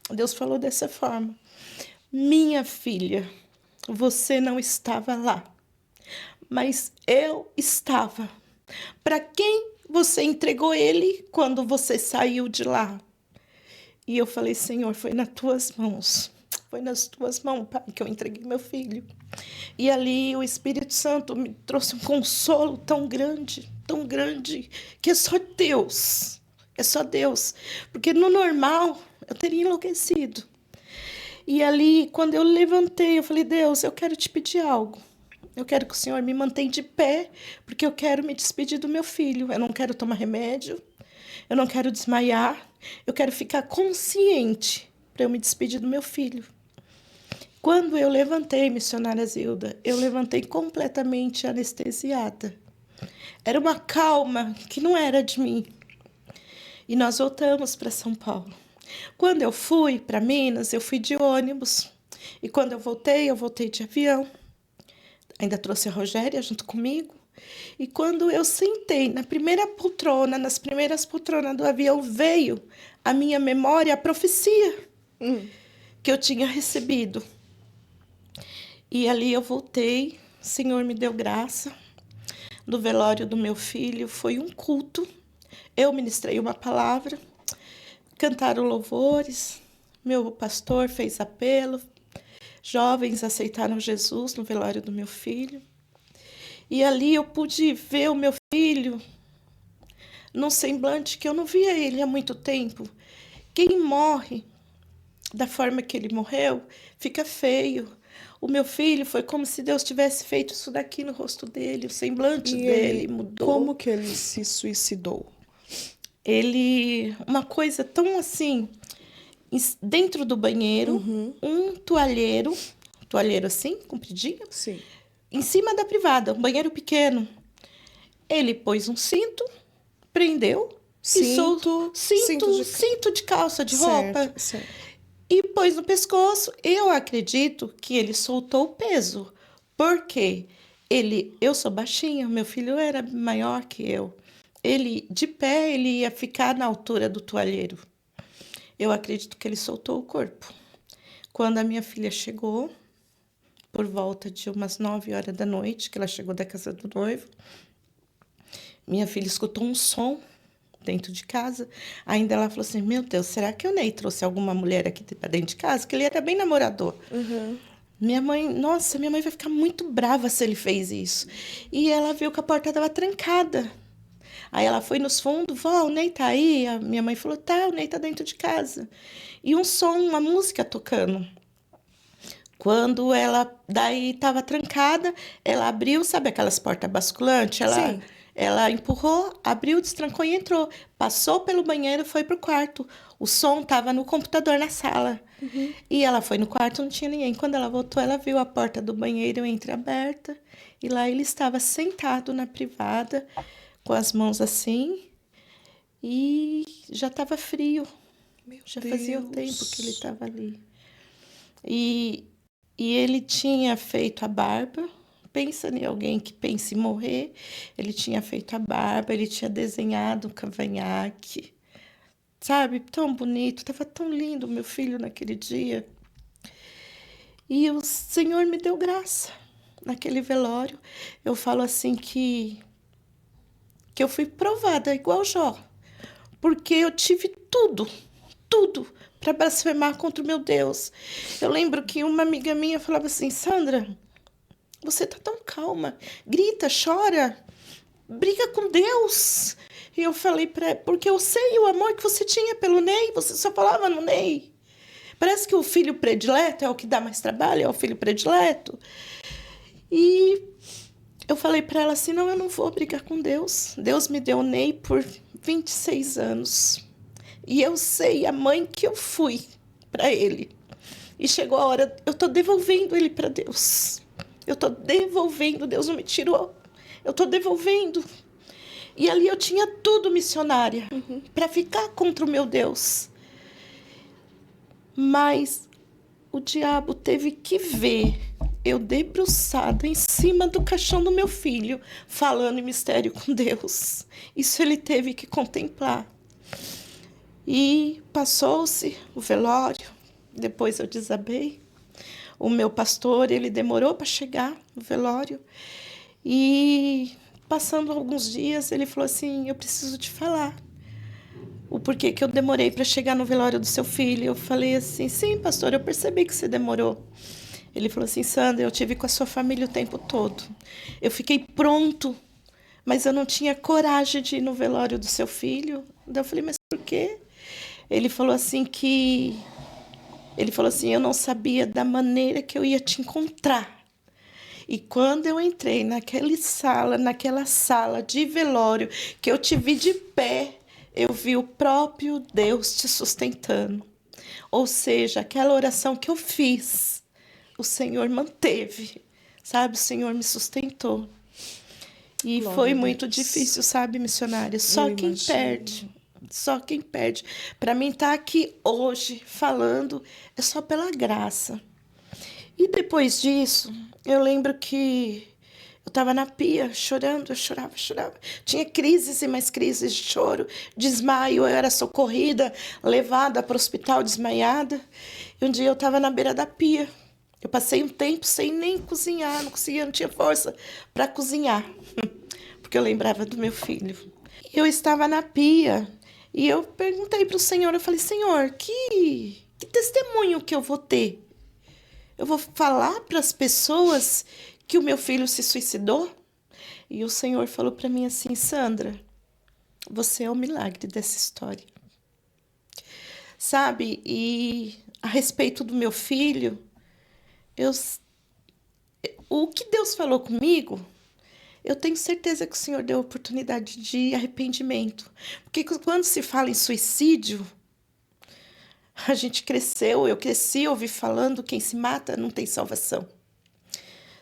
Deus falou dessa forma. Minha filha, você não estava lá, mas eu estava. Para quem você entregou ele quando você saiu de lá? E eu falei, Senhor, foi nas tuas mãos. Foi nas tuas mãos, Pai, que eu entreguei meu filho. E ali o Espírito Santo me trouxe um consolo tão grande, que é só Deus. É só Deus. Porque no normal eu teria enlouquecido. E ali, quando eu levantei, eu falei, Deus, eu quero te pedir algo. Eu quero que o Senhor me mantenha de pé, porque eu quero me despedir do meu filho. Eu não quero tomar remédio, eu não quero desmaiar, eu quero ficar consciente para eu me despedir do meu filho. Quando eu levantei, missionária Zilda, eu levantei completamente anestesiada. Era uma calma que não era de mim. E nós voltamos para São Paulo. Quando eu fui para Minas, eu fui de ônibus. E quando eu voltei de avião. Ainda trouxe a Rogéria junto comigo. E quando eu sentei na primeira poltrona, nas primeiras poltronas do avião, veio à minha memória a profecia que eu tinha recebido. E ali eu voltei, o Senhor me deu graça. No velório do meu filho foi um culto. Eu ministrei uma palavra, cantaram louvores, meu pastor fez apelo, jovens aceitaram Jesus no velório do meu filho. E ali eu pude ver o meu filho num semblante que eu não via ele há muito tempo. Quem morre da forma que ele morreu, fica feio. O meu filho foi como se Deus tivesse feito isso daqui no rosto dele, o semblante dele mudou. Como que ele se suicidou? Ele, uma coisa tão assim, dentro do banheiro, um toalheiro assim, compridinho, Sim. em cima da privada, um banheiro pequeno. Ele pôs um cinto, prendeu e soltou cinto de calça, de roupa. Certo. E pôs no pescoço. Eu acredito que ele soltou o peso. Porque eu sou baixinha, meu filho era maior que eu. Ele, de pé, ele ia ficar na altura do toalheiro. Eu acredito que ele soltou o corpo. Quando a minha filha chegou, por volta de umas 9 horas da noite, que ela chegou da casa do noivo, minha filha escutou um som dentro de casa. Ainda ela falou assim, meu Deus, será que o Ney trouxe alguma mulher aqui para dentro de casa? Que ele era bem namorador. Minha mãe vai ficar muito brava se ele fez isso. E ela viu que a porta estava trancada. Aí ela foi nos fundos, vó, o Ney tá aí? A minha mãe falou, tá, o Ney tá dentro de casa. E um som, uma música tocando. Quando ela daí estava trancada, ela abriu, sabe aquelas portas basculantes? Sim. Ela empurrou, abriu, destrancou e entrou. Passou pelo banheiro, foi pro quarto. O som estava no computador na sala. E ela foi no quarto, não tinha ninguém. Quando ela voltou, ela viu a porta do banheiro entreaberta. E lá ele estava sentado na privada, com as mãos assim. E já estava frio. Já fazia um tempo que ele estava ali. E ele tinha feito a barba. Pensa em alguém que pensa em morrer. Ele tinha feito a barba, ele tinha desenhado um cavanhaque. Sabe? Tão bonito. Estava tão lindo meu filho naquele dia. E o Senhor me deu graça naquele velório. Eu falo assim que eu fui provada igual Jó. Porque eu tive tudo para blasfemar contra o meu Deus. Eu lembro que uma amiga minha falava assim, Sandra, você tá tão calma, grita, chora, briga com Deus. E eu falei para ela, porque eu sei o amor que você tinha pelo Ney, você só falava no Ney. Parece que o filho predileto é o que dá mais trabalho, é o filho predileto. E eu falei para ela assim, não, eu não vou brigar com Deus. Deus me deu o Ney por 26 anos. E eu sei a mãe que eu fui para ele. E chegou a hora, eu tô devolvendo ele para Deus. Eu tô devolvendo, Deus não me tirou. Eu tô devolvendo. E ali eu tinha tudo, missionária, para ficar contra o meu Deus. Mas o diabo teve que ver eu debruçada em cima do caixão do meu filho, falando em mistério com Deus. Isso ele teve que contemplar. E passou-se o velório, depois eu desabei. O meu pastor, ele demorou para chegar no velório. E passando alguns dias, ele falou assim, eu preciso te falar o porquê que eu demorei para chegar no velório do seu filho. Eu falei assim, sim, pastor, eu percebi que você demorou. Ele falou assim, Sandra, eu tive com a sua família o tempo todo. Eu fiquei pronto, mas eu não tinha coragem de ir no velório do seu filho. Daí eu falei, mas por quê? Ele falou assim, eu não sabia da maneira que eu ia te encontrar. E quando eu entrei naquela sala de velório, que eu te vi de pé, eu vi o próprio Deus te sustentando. Ou seja, aquela oração que eu fiz, o Senhor manteve, sabe? O Senhor me sustentou. E Glória foi a muito Deus. difícil, sabe, missionária? Só Eu quem imagino. perde. Só quem perde. Para mim estar aqui hoje falando é só pela graça. E depois disso, eu lembro que eu estava na pia chorando, eu chorava. Tinha crises e mais crises de choro, desmaio, eu era socorrida, levada para o hospital desmaiada. E um dia eu estava na beira da pia. Eu passei um tempo sem nem cozinhar, não tinha força para cozinhar, porque eu lembrava do meu filho. Eu estava na pia e eu perguntei para o Senhor, eu falei, Senhor, que testemunho que eu vou ter? Eu vou falar para as pessoas que o meu filho se suicidou? E o Senhor falou para mim assim, Sandra, você é o milagre dessa história. Sabe? E a respeito do meu filho, o que Deus falou comigo, eu tenho certeza que o Senhor deu oportunidade de arrependimento. Porque quando se fala em suicídio, A gente cresceu, eu cresci, ouvi falando, quem se mata não tem salvação.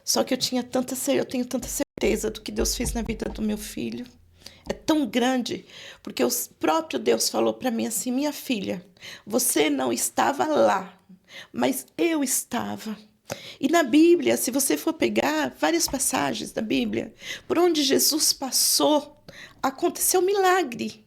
Só que eu tenho tanta certeza do que Deus fez na vida do meu filho. É tão grande, porque o próprio Deus falou para mim assim: minha filha, você não estava lá, mas eu estava. E na Bíblia, se você for pegar várias passagens da Bíblia, por onde Jesus passou, aconteceu um milagre.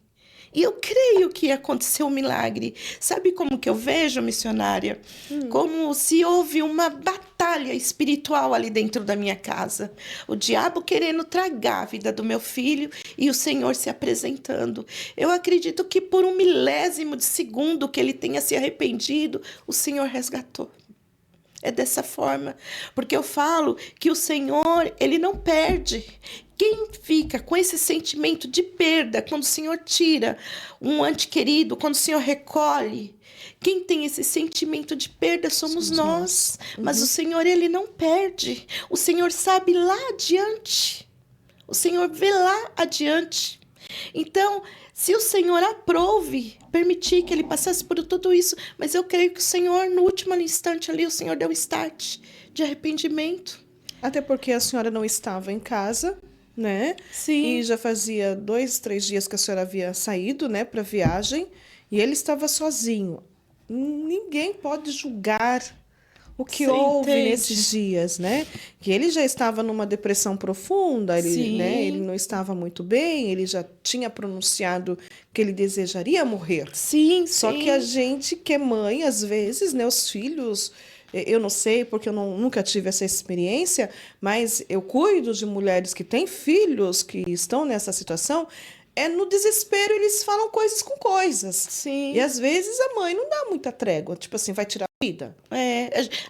E eu creio que aconteceu um milagre. Sabe como que eu vejo, missionária? Como se houve uma batalha espiritual ali dentro da minha casa. O diabo querendo tragar a vida do meu filho e o Senhor se apresentando. Eu acredito que por um milésimo de segundo que ele tenha se arrependido, o Senhor resgatou. É dessa forma, porque eu falo que o Senhor, ele não perde. Quem fica com esse sentimento de perda, quando o Senhor tira um ente querido, quando o Senhor recolhe, quem tem esse sentimento de perda somos nós. Mas o Senhor, ele não perde. O Senhor sabe lá adiante. O Senhor vê lá adiante. Então, se o Senhor aprove, permitir que ele passasse por tudo isso, mas eu creio que o Senhor, no último instante ali, o Senhor deu um start de arrependimento. Até porque a senhora não estava em casa, né? Sim. E já fazia 2, 3 dias que a senhora havia saído, né, para viagem, e ele estava sozinho. Ninguém pode julgar o que Você houve entende? nesses dias, né? Que ele já estava numa depressão profunda, Sim. né? Ele não estava muito bem, ele já tinha pronunciado que ele desejaria morrer. Sim, Só sim. que a gente que é mãe, às vezes, né, os filhos, eu não sei porque eu nunca tive essa experiência, mas eu cuido de mulheres que têm filhos que estão nessa situação, no desespero eles falam coisas com coisas. Sim. E às vezes a mãe não dá muita trégua, tipo assim, vai tirar a vida.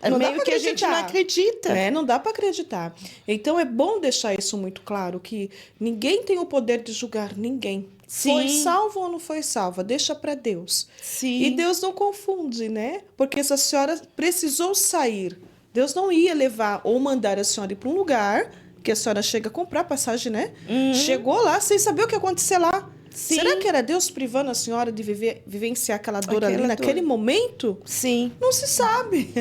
Não dá Meio pra que a gente não acredita. Não dá para acreditar. Então é bom deixar isso muito claro, que ninguém tem o poder de julgar ninguém. Sim. Foi salvo ou não foi salva? Deixa para Deus. Sim. E Deus não confunde, né? Porque se a senhora precisou sair, Deus não ia levar ou mandar a senhora ir para um lugar que a senhora chega a comprar passagem, né? Chegou lá sem saber o que ia acontecer lá. Sim. Será que era Deus privando a senhora de vivenciar aquela dor ali Aquela naquele dor. momento? Sim. Não se sabe.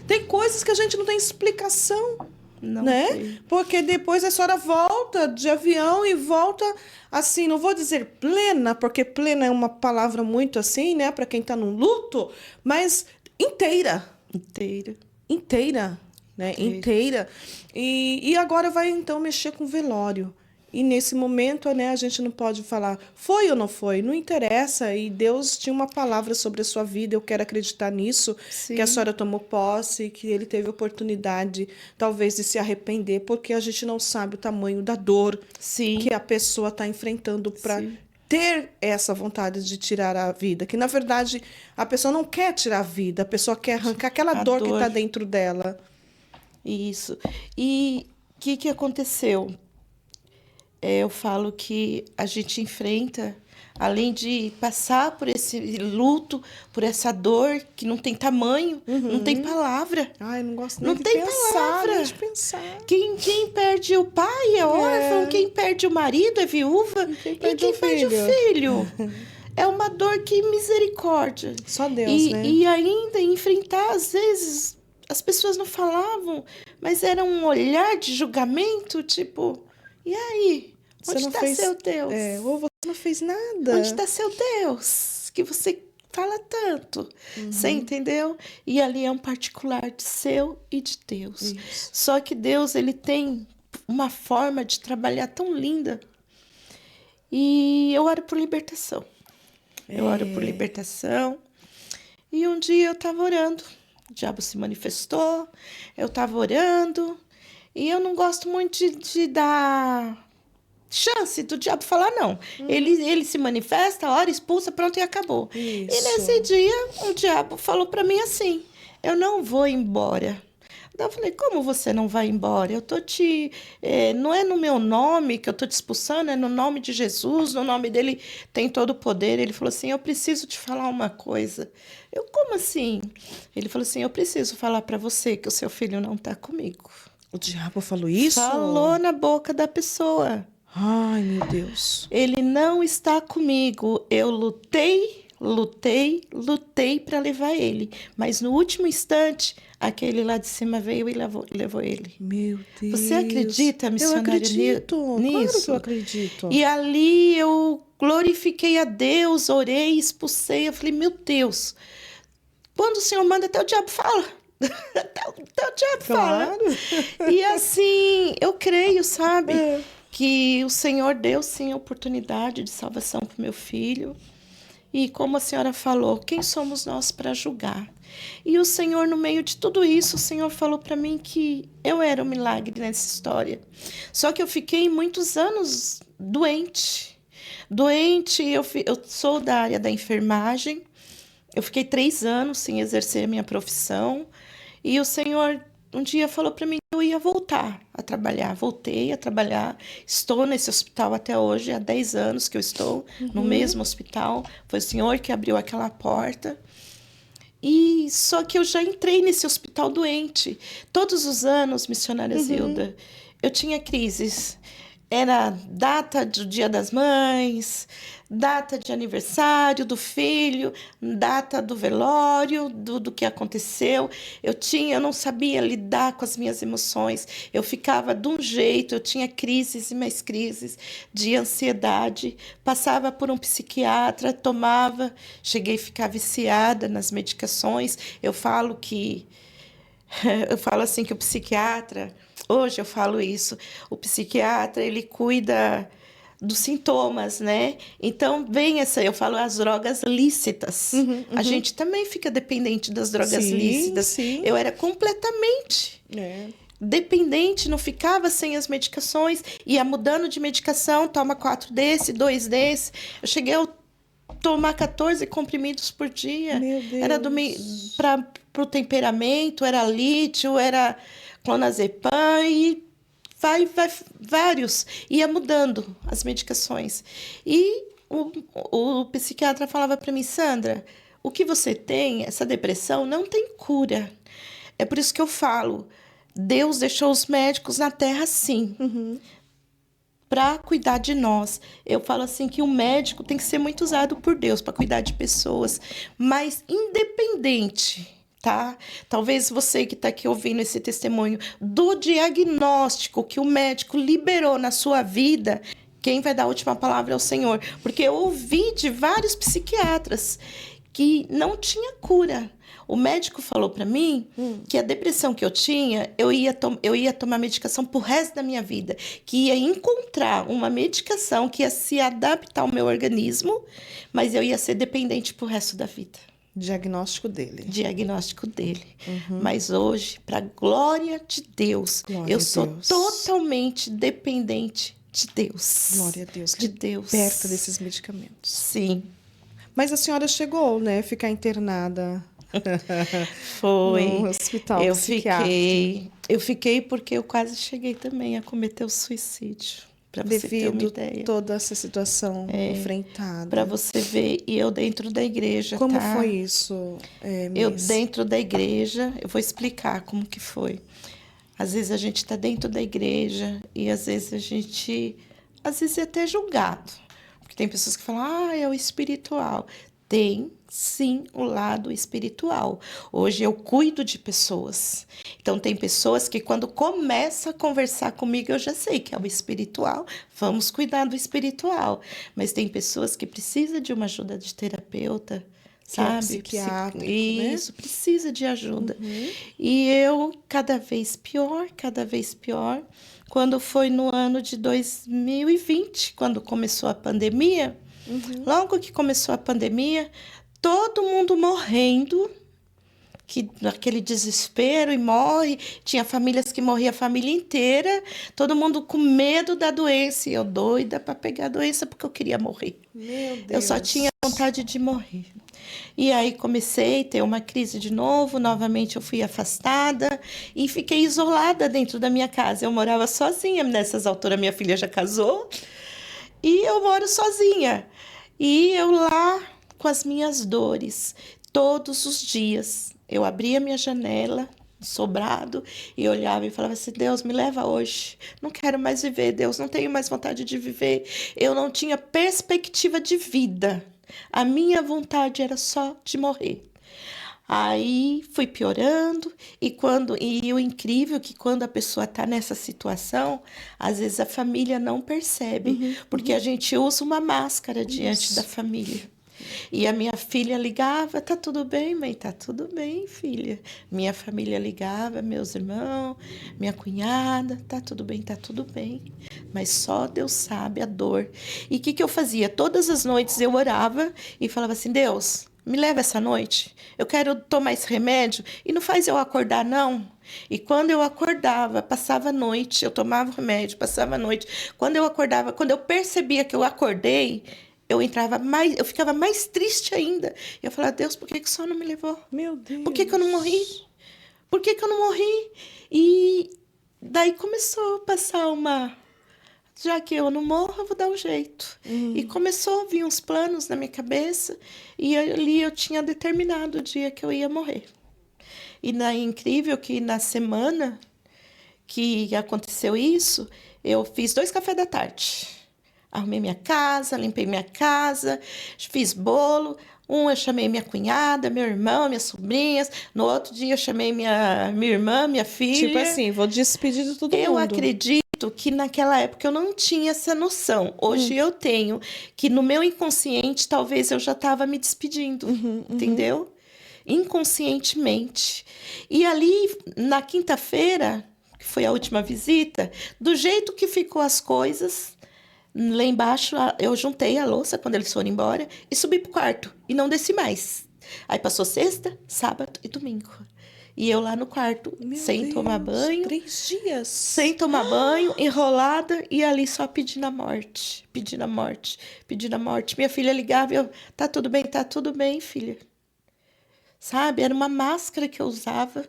Tem coisas que a gente não tem explicação, Não né? sei. Porque depois a senhora volta de avião e volta assim, não vou dizer plena, porque plena é uma palavra muito assim, né, para quem tá num luto, mas inteira, né? Inteira. E agora vai então mexer com velório. E nesse momento, né, a gente não pode falar foi ou não foi, não interessa. E Deus tinha uma palavra sobre a sua vida, eu quero acreditar nisso, Sim. que a senhora tomou posse, que ele teve oportunidade, talvez, de se arrepender, porque a gente não sabe o tamanho da dor Sim. que a pessoa está enfrentando para Sim. ter essa vontade de tirar a vida. Que, na verdade, a pessoa não quer tirar a vida, a pessoa quer arrancar aquela dor que está dentro dela. Isso. E o que aconteceu? Eu falo que a gente enfrenta, além de passar por esse luto, por essa dor que não tem tamanho, não tem palavra. Ai, não gosto nem Não de tem pensar, palavra. nem de pensar. Quem perde o pai é órfão, quem perde o marido é viúva, Quem e perde quem o perde o filho. É uma dor que misericórdia. Só Deus, né? E ainda enfrentar, às vezes, as pessoas não falavam, mas era um olhar de julgamento, tipo, e aí? Onde está seu Deus? Ou você não fez nada. Onde está seu Deus? Que você fala tanto. Você entendeu? E ali é um particular de seu e de Deus. Isso. Só que Deus, ele tem uma forma de trabalhar tão linda. E eu oro por libertação. Eu oro por libertação. E um dia eu estava orando. O diabo se manifestou. Eu estava orando. E eu não gosto muito de dar chance do diabo falar não. Ele se manifesta, ora, expulsa, pronto e acabou. Isso. E nesse dia, o diabo falou para mim assim: eu não vou embora. Daí eu falei: como você não vai embora? Eu tô não é no meu nome que eu tô te expulsando, é no nome de Jesus, no nome dele tem todo o poder. Ele falou assim: eu preciso te falar uma coisa. Eu, como assim? Ele falou assim: eu preciso falar para você que o seu filho não tá comigo. O diabo falou isso? Falou na boca da pessoa. Ai, meu Deus. Ele não está comigo. Eu lutei lutei, lutei para levar ele. Mas no último instante, aquele lá de cima veio e levou ele. Meu Deus. Você acredita, missionário, Eu acredito. nisso? Claro que eu acredito. E ali eu glorifiquei a Deus, orei, expulsei. Eu falei, meu Deus, quando o Senhor manda, até o diabo fala. Até o diabo fala. Claro. E assim, eu creio, sabe? É. Que o Senhor deu sim a oportunidade de salvação para o meu filho. E como a senhora falou, quem somos nós para julgar? E o Senhor, no meio de tudo isso, o Senhor falou para mim que eu era um milagre nessa história. Só que eu fiquei muitos anos doente. Doente, eu sou da área da enfermagem. Eu fiquei 3 anos sem exercer a minha profissão. E o Senhor um dia falou para mim que eu ia voltar a trabalhar. Voltei a trabalhar. Estou nesse hospital até hoje, há 10 anos que eu estou no mesmo hospital. Foi o Senhor que abriu aquela porta. E só que eu já entrei nesse hospital doente. Todos os anos, missionária Zilda, eu tinha crises. Era data do Dia das Mães, data de aniversário do filho, data do velório, do que aconteceu. Eu não sabia lidar com as minhas emoções. Eu ficava de um jeito, eu tinha crises e mais crises de ansiedade. Passava por um psiquiatra, tomava, cheguei a ficar viciada nas medicações. Eu falo assim que o psiquiatra, hoje eu falo isso, o psiquiatra, ele cuida dos sintomas, né? Então, eu falo as drogas lícitas. A gente também fica dependente das drogas Sim, lícitas. sim. Eu era completamente dependente, não ficava sem as medicações, ia mudando de medicação, toma 4 desse, 2 desse. Eu cheguei a tomar 14 comprimidos por dia. Meu Deus. Era para o temperamento, era lítio, era clonazepam e vários. Ia mudando as medicações. E o psiquiatra falava para mim, Sandra, o que você tem, essa depressão, não tem cura. É por isso que eu falo, Deus deixou os médicos na terra sim. Para cuidar de nós. Eu falo assim que o médico tem que ser muito usado por Deus para cuidar de pessoas, mas independente, tá? Talvez você que está aqui ouvindo esse testemunho do diagnóstico que o médico liberou na sua vida, quem vai dar a última palavra é o Senhor, porque eu ouvi de vários psiquiatras que não tinha cura. O médico falou para mim que a depressão que eu tinha, eu ia tomar medicação pro resto da minha vida, que ia encontrar uma medicação que ia se adaptar ao meu organismo, mas eu ia ser dependente pro resto da vida. Diagnóstico dele. Diagnóstico dele. Mas hoje, para glória de Deus, Glória eu a sou Deus. totalmente dependente de Deus. Glória a Deus. De Deus. Perto desses medicamentos. Sim. Mas a senhora chegou, né? Ficar internada. Foi. No hospital Eu psiquiátrico. fiquei porque eu quase cheguei também a cometer o suicídio. Para você ter uma Devido ideia. toda essa situação enfrentada. Para você ver. E eu dentro da igreja, Como tá? foi isso, Eu Miss? dentro da igreja, eu vou explicar como que foi. Às vezes a gente está dentro da igreja e às vezes é até julgado. Porque tem pessoas que falam, é o espiritual. Tem, sim, o lado espiritual. Hoje eu cuido de pessoas. Então, tem pessoas que quando começa a conversar comigo, eu já sei que é o espiritual. Vamos cuidar do espiritual. Mas tem pessoas que precisam de uma ajuda de terapeuta, Que é sabe? psiquiátrico, né? Isso, precisa de ajuda. E eu, cada vez pior. Quando foi no ano de 2020, quando começou a pandemia, logo que começou a pandemia, todo mundo morrendo, que aquele desespero e morre. Tinha famílias que morriam a família inteira, todo mundo com medo da doença. E eu doida para pegar a doença porque eu queria morrer. Meu Deus. Eu só tinha vontade de morrer. E aí comecei a ter uma crise de novo, novamente eu fui afastada e fiquei isolada dentro da minha casa. Eu morava sozinha, nessas alturas minha filha já casou e eu moro sozinha. E eu lá com as minhas dores, todos os dias, eu abria minha janela, sobrado, e olhava e falava assim, Deus, me leva hoje. Não quero mais viver, Deus, não tenho mais vontade de viver. Eu não tinha perspectiva de vida. A minha vontade era só de morrer. Aí fui piorando e o incrível é que quando a pessoa está nessa situação, às vezes a família não percebe, porque a gente usa uma máscara diante da família. E a minha filha ligava, tá tudo bem, mãe? Tá tudo bem, filha. Minha família ligava, meus irmãos, minha cunhada, tá tudo bem, tá tudo bem. Mas só Deus sabe a dor. E o que eu fazia? Todas as noites eu orava e falava assim, Deus, me leva essa noite. Eu quero tomar esse remédio e não faz eu acordar, não. E quando eu acordava, passava a noite, eu tomava o remédio, passava a noite. Quando eu acordava, quando eu percebia que eu acordei, eu ficava mais triste ainda. Eu falava, Deus, por que o Senhor não me levou? Meu Deus. Por que eu não morri? Por que eu não morri? E daí começou a passar já que eu não morro, eu vou dar um jeito. E começou a vir uns planos na minha cabeça, e ali eu tinha determinado o dia que eu ia morrer. E daí, incrível que na semana que aconteceu isso, eu fiz 2 cafés da tarde. Arrumei minha casa, limpei minha casa, fiz bolo. Eu chamei minha cunhada, meu irmão, minhas sobrinhas. No outro dia eu chamei minha irmã, minha filha. Tipo assim, vou despedir de todo mundo. Eu acredito que naquela época eu não tinha essa noção. Hoje eu tenho, que no meu inconsciente talvez eu já estava me despedindo, entendeu? Inconscientemente. E ali, na quinta-feira, que foi a última visita, do jeito que ficou as coisas, lá embaixo eu juntei a louça quando eles foram embora e subi pro quarto e não desci mais. Aí passou sexta, sábado e domingo. E eu lá no quarto, sem tomar banho. 3 dias. Sem tomar banho, enrolada, e ali só pedindo a morte. Pedindo a morte, pedindo a morte. Minha filha ligava e eu, tá tudo bem, filha. Sabe? Era uma máscara que eu usava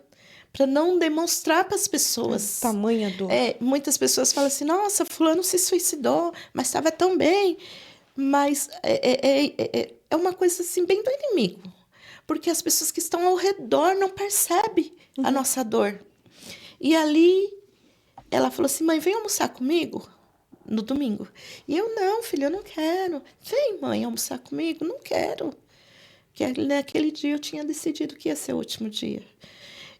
para não demonstrar para as pessoas. Tamanha dor. Muitas pessoas falam assim, nossa, fulano se suicidou, mas estava tão bem. Mas é uma coisa assim, bem do inimigo. Porque as pessoas que estão ao redor não percebem a nossa dor. E ali, ela falou assim, mãe, vem almoçar comigo no domingo. E eu, não, filha, eu não quero. Vem, mãe, almoçar comigo? Não quero. Porque naquele dia eu tinha decidido que ia ser o último dia.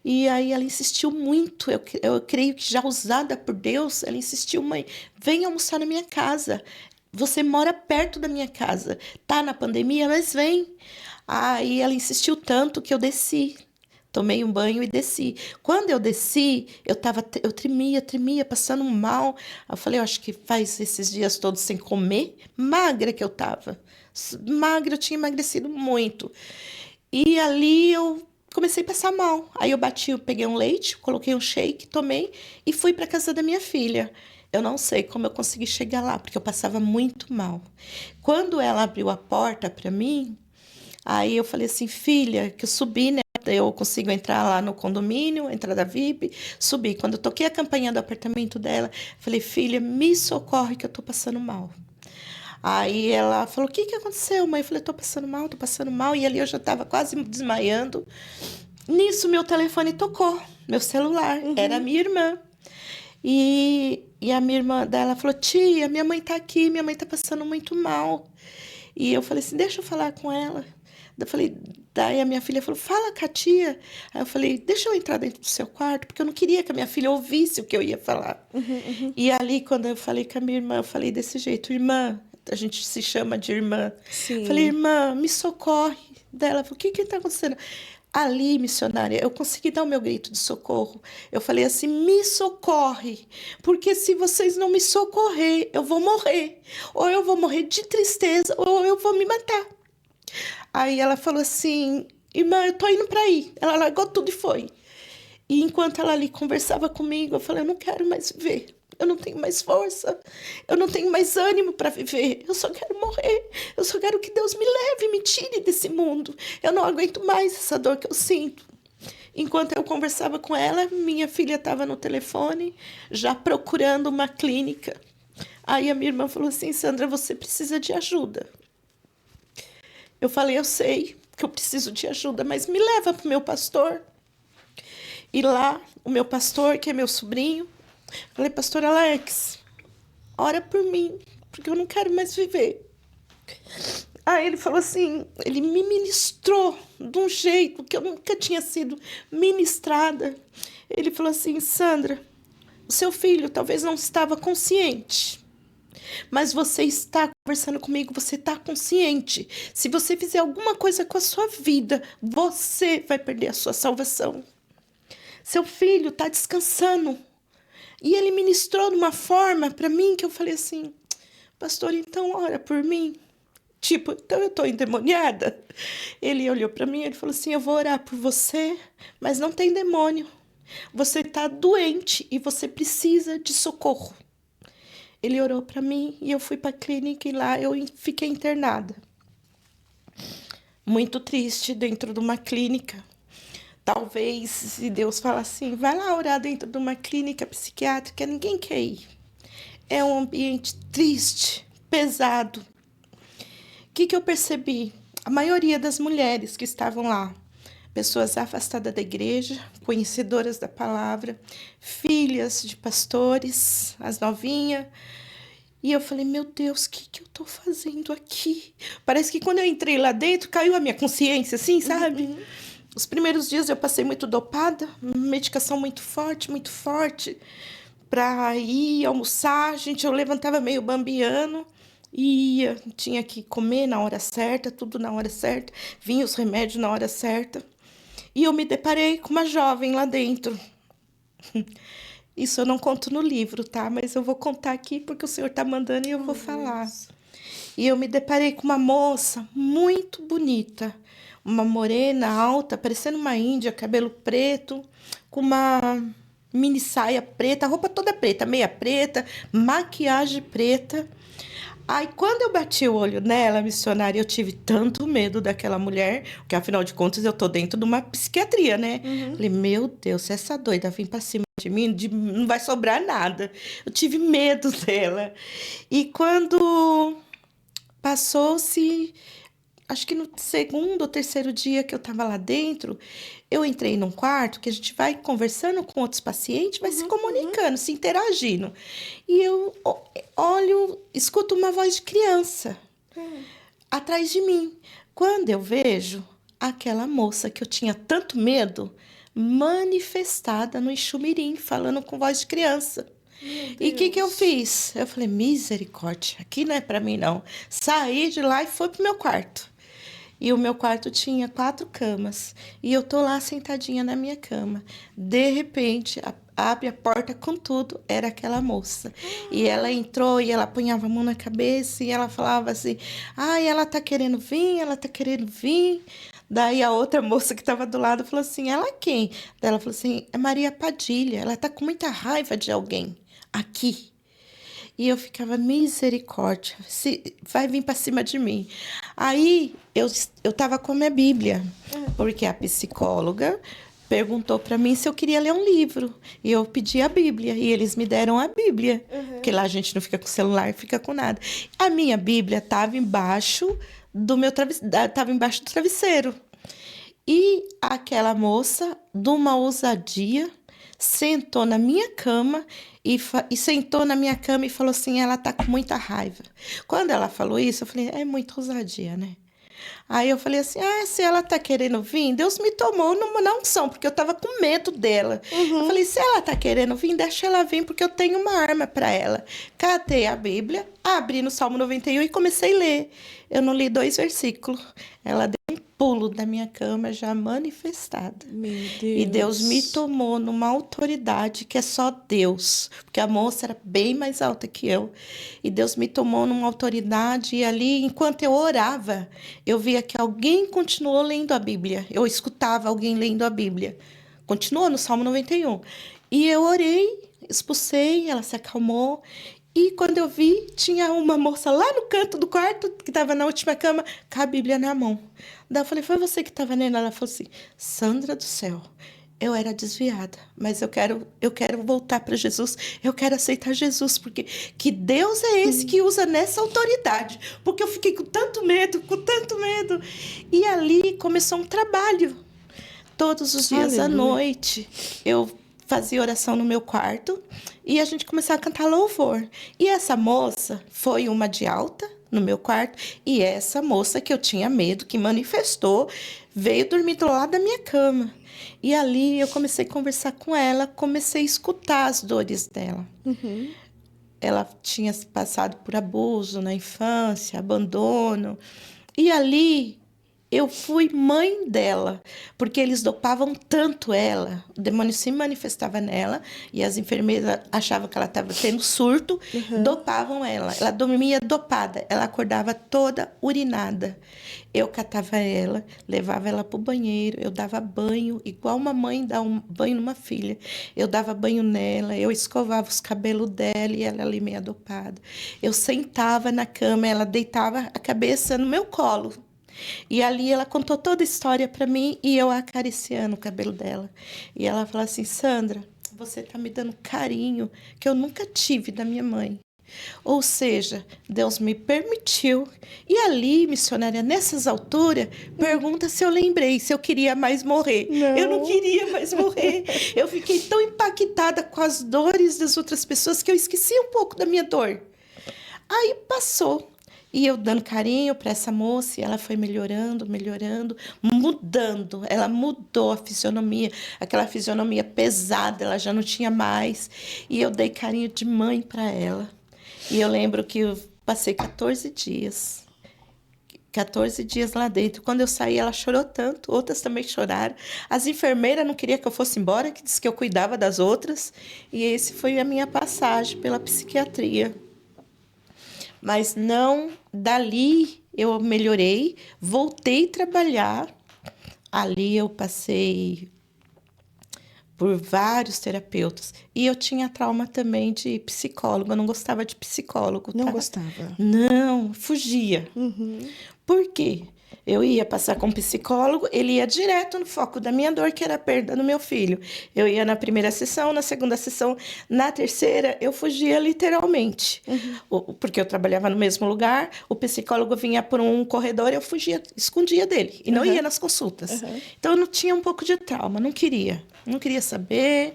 E aí ela insistiu muito, eu creio que já usada por Deus, ela insistiu, mãe, vem almoçar na minha casa. Você mora perto da minha casa. Tá na pandemia, mas vem. Aí ela insistiu tanto que eu desci. Tomei um banho e desci. Quando eu desci, eu tremia, passando mal. Eu falei, eu acho que faz esses dias todos sem comer. Magra que eu tava. Magra, eu tinha emagrecido muito. E ali eu comecei a passar mal. Aí eu peguei um leite, coloquei um shake, tomei e fui para casa da minha filha. Eu não sei como eu consegui chegar lá, porque eu passava muito mal. Quando ela abriu a porta para mim, aí eu falei assim, filha, que eu subi, né? Eu consigo entrar lá no condomínio, entrada VIP, subi. Quando eu toquei a campainha do apartamento dela, falei, filha, me socorre que eu tô passando mal. Aí ela falou, o que aconteceu, mãe? Eu falei, tô passando mal. E ali eu já estava quase desmaiando. Nisso, meu telefone tocou, meu celular. Era a minha irmã. E a minha irmã dela falou, tia, minha mãe tá aqui, minha mãe tá passando muito mal. E eu falei assim, deixa eu falar com ela. Daí a minha filha falou, fala com a tia. Aí eu falei, deixa eu entrar dentro do seu quarto, porque eu não queria que a minha filha ouvisse o que eu ia falar. E ali, quando eu falei com a minha irmã, eu falei desse jeito, irmã, a gente se chama de irmã. Sim. Falei, irmã, me socorre. Daí ela falou, o que está acontecendo? Ali, missionária, eu consegui dar o meu grito de socorro. Eu falei assim, me socorre, porque se vocês não me socorrer, eu vou morrer. Ou eu vou morrer de tristeza, ou eu vou me matar. Aí ela falou assim, irmã, eu tô indo para aí. Ela largou tudo e foi. E enquanto ela ali conversava comigo, eu falei, eu não quero mais viver. Eu não tenho mais força, eu não tenho mais ânimo para viver, eu só quero morrer, eu só quero que Deus me leve e me tire desse mundo. Eu não aguento mais essa dor que eu sinto. Enquanto eu conversava com ela, minha filha estava no telefone, já procurando uma clínica. Aí a minha irmã falou assim, Sandra, você precisa de ajuda. Eu falei, eu sei que eu preciso de ajuda, mas me leva para o meu pastor. E lá, o meu pastor, que é meu sobrinho, falei, pastor Alex, ora por mim, porque eu não quero mais viver. Aí ele falou assim, ele me ministrou de um jeito que eu nunca tinha sido ministrada. Ele falou assim, Sandra, o seu filho talvez não estava consciente, mas você está conversando comigo, você está consciente. Se você fizer alguma coisa com a sua vida, você vai perder a sua salvação. Seu filho está descansando. E ele ministrou de uma forma para mim que eu falei assim, pastor, então ora por mim. Tipo, então eu tô endemoniada? Ele olhou para mim e falou assim, eu vou orar por você, mas não tem demônio. Você tá doente e você precisa de socorro. Ele orou para mim e eu fui para a clínica e lá eu fiquei internada. Muito triste dentro de uma clínica. Talvez se Deus falar assim, vai lá orar dentro de uma clínica psiquiátrica, ninguém quer ir. É um ambiente triste, pesado. O que eu percebi? A maioria das mulheres que estavam lá, pessoas afastadas da igreja, conhecedoras da palavra, filhas de pastores, as novinhas. E eu falei, meu Deus, o que eu tô fazendo aqui? Parece que quando eu entrei lá dentro, caiu a minha consciência, assim, sabe? Uhum. Os primeiros dias eu passei muito dopada, medicação muito forte, para ir almoçar, gente, eu levantava meio bambiando, ia, tinha que comer na hora certa, tudo na hora certa, vinha os remédios na hora certa. E eu me deparei com uma jovem lá dentro. Isso eu não conto no livro, tá? Mas eu vou contar aqui porque o Senhor tá mandando e eu vou falar. E eu me deparei com uma moça muito bonita, uma morena alta, parecendo uma índia, cabelo preto, com uma mini saia preta, roupa toda preta, meia preta, maquiagem preta. Aí, quando eu bati o olho nela, missionária, eu tive tanto medo daquela mulher, porque afinal de contas eu tô dentro de uma psiquiatria, né? Uhum. Falei, meu Deus, se essa doida vir pra cima de mim, não vai sobrar nada. Eu tive medo dela. E quando passou-se, acho que no segundo ou terceiro dia que eu tava lá dentro, eu entrei num quarto que a gente vai conversando com outros pacientes, vai se comunicando, se interagindo. E eu olho, escuto uma voz de criança atrás de mim. Quando eu vejo aquela moça que eu tinha tanto medo, manifestada no Ixumirim, falando com voz de criança. E o que eu fiz? Eu falei, misericórdia, aqui não é para mim não. Saí de lá e fui pro meu quarto. E o meu quarto tinha 4 camas. E eu tô lá sentadinha na minha cama. De repente, abre a porta com tudo. Era aquela moça. E ela entrou e ela apunhava a mão na cabeça. E ela falava assim, ai, ela tá querendo vir, ela tá querendo vir. Daí a outra moça que estava do lado falou assim, ela quem? Daí ela falou assim, é Maria Padilha. Ela tá com muita raiva de alguém aqui. E eu ficava, misericórdia, vai vir para cima de mim. Aí eu tava com a minha Bíblia, porque a psicóloga perguntou para mim se eu queria ler um livro. E eu pedi a Bíblia, e eles me deram a Bíblia. Porque lá a gente não fica com celular, fica com nada. A minha Bíblia estava embaixo do meu estava embaixo do travesseiro. E aquela moça, de uma ousadia, sentou na minha cama e sentou na minha cama e falou assim, ela tá com muita raiva. Quando ela falou isso, eu falei, é muita ousadia, né? Aí eu falei assim, se ela tá querendo vir, Deus me tomou na unção, porque eu tava com medo dela. Eu falei, se ela tá querendo vir, deixa ela vir, porque eu tenho uma arma para ela. Catei a Bíblia, abri no Salmo 91 e comecei a ler. Eu não li 2 versículos. Ela deu um pulo da minha cama já manifestada. Meu Deus. E Deus me tomou numa autoridade que é só Deus, porque a moça era bem mais alta que eu. E Deus me tomou numa autoridade e ali, enquanto eu orava, eu via que alguém continuou lendo a Bíblia. Eu escutava alguém lendo a Bíblia. Continuou no Salmo 91. E eu orei, expulsei, ela se acalmou. E quando eu vi, tinha uma moça lá no canto do quarto, que estava na última cama, com a Bíblia na mão. Daí eu falei, foi você que estava lendo? Ela falou assim, Sandra do céu, eu era desviada, mas eu quero voltar para Jesus, eu quero aceitar Jesus, porque que Deus é esse que usa nessa autoridade, porque eu fiquei com tanto medo. E ali começou um trabalho. Todos os dias à noite, eu fazia oração no meu quarto e a gente começava a cantar louvor. E essa moça foi uma de alta, no meu quarto. E essa moça que eu tinha medo, que manifestou, veio dormir do lado da minha cama. E ali eu comecei a conversar com ela, comecei a escutar as dores dela. Uhum. Ela tinha passado por abuso na infância, abandono. E ali eu fui mãe dela, porque eles dopavam tanto ela. O demônio se manifestava nela e as enfermeiras achavam que ela estava tendo surto, dopavam ela. Ela dormia dopada, ela acordava toda urinada. Eu catava ela, levava ela para o banheiro, eu dava banho, igual uma mãe dá um banho numa filha. Eu dava banho nela, eu escovava os cabelos dela e ela ali meia dopada. Eu sentava na cama, ela deitava a cabeça no meu colo. E ali ela contou toda a história para mim e eu acariciando o cabelo dela. E ela falou assim: Sandra, você tá me dando carinho que eu nunca tive da minha mãe. Ou seja, Deus me permitiu. E ali, missionária, nessas alturas, pergunta se eu lembrei, se eu queria mais morrer. Eu não Não. queria mais morrer. Eu fiquei tão impactada com as dores das outras pessoas que eu esqueci um pouco da minha dor. Aí passou. E eu dando carinho para essa moça, e ela foi melhorando, melhorando, mudando. Ela mudou a fisionomia, aquela fisionomia pesada, ela já não tinha mais. E eu dei carinho de mãe para ela. E eu lembro que eu passei 14 dias. 14 dias lá dentro. Quando eu saí, ela chorou tanto, outras também choraram. As enfermeiras não queriam que eu fosse embora, que disse que eu cuidava das outras. E esse foi a minha passagem pela psiquiatria. Mas não, dali eu melhorei, voltei a trabalhar. Ali eu passei por vários terapeutas. E eu tinha trauma também de psicólogo. Eu não gostava de psicólogo, Não tá? gostava. Não, fugia. Uhum. Por quê? Eu ia passar com um psicólogo, ele ia direto no foco da minha dor, que era a perda do meu filho. Eu ia na primeira sessão, na segunda sessão, na terceira, eu fugia literalmente. Porque eu trabalhava no mesmo lugar, o psicólogo vinha por um corredor, eu fugia, escondia dele, e não ia nas consultas. Então eu não tinha um pouco de trauma, não queria saber.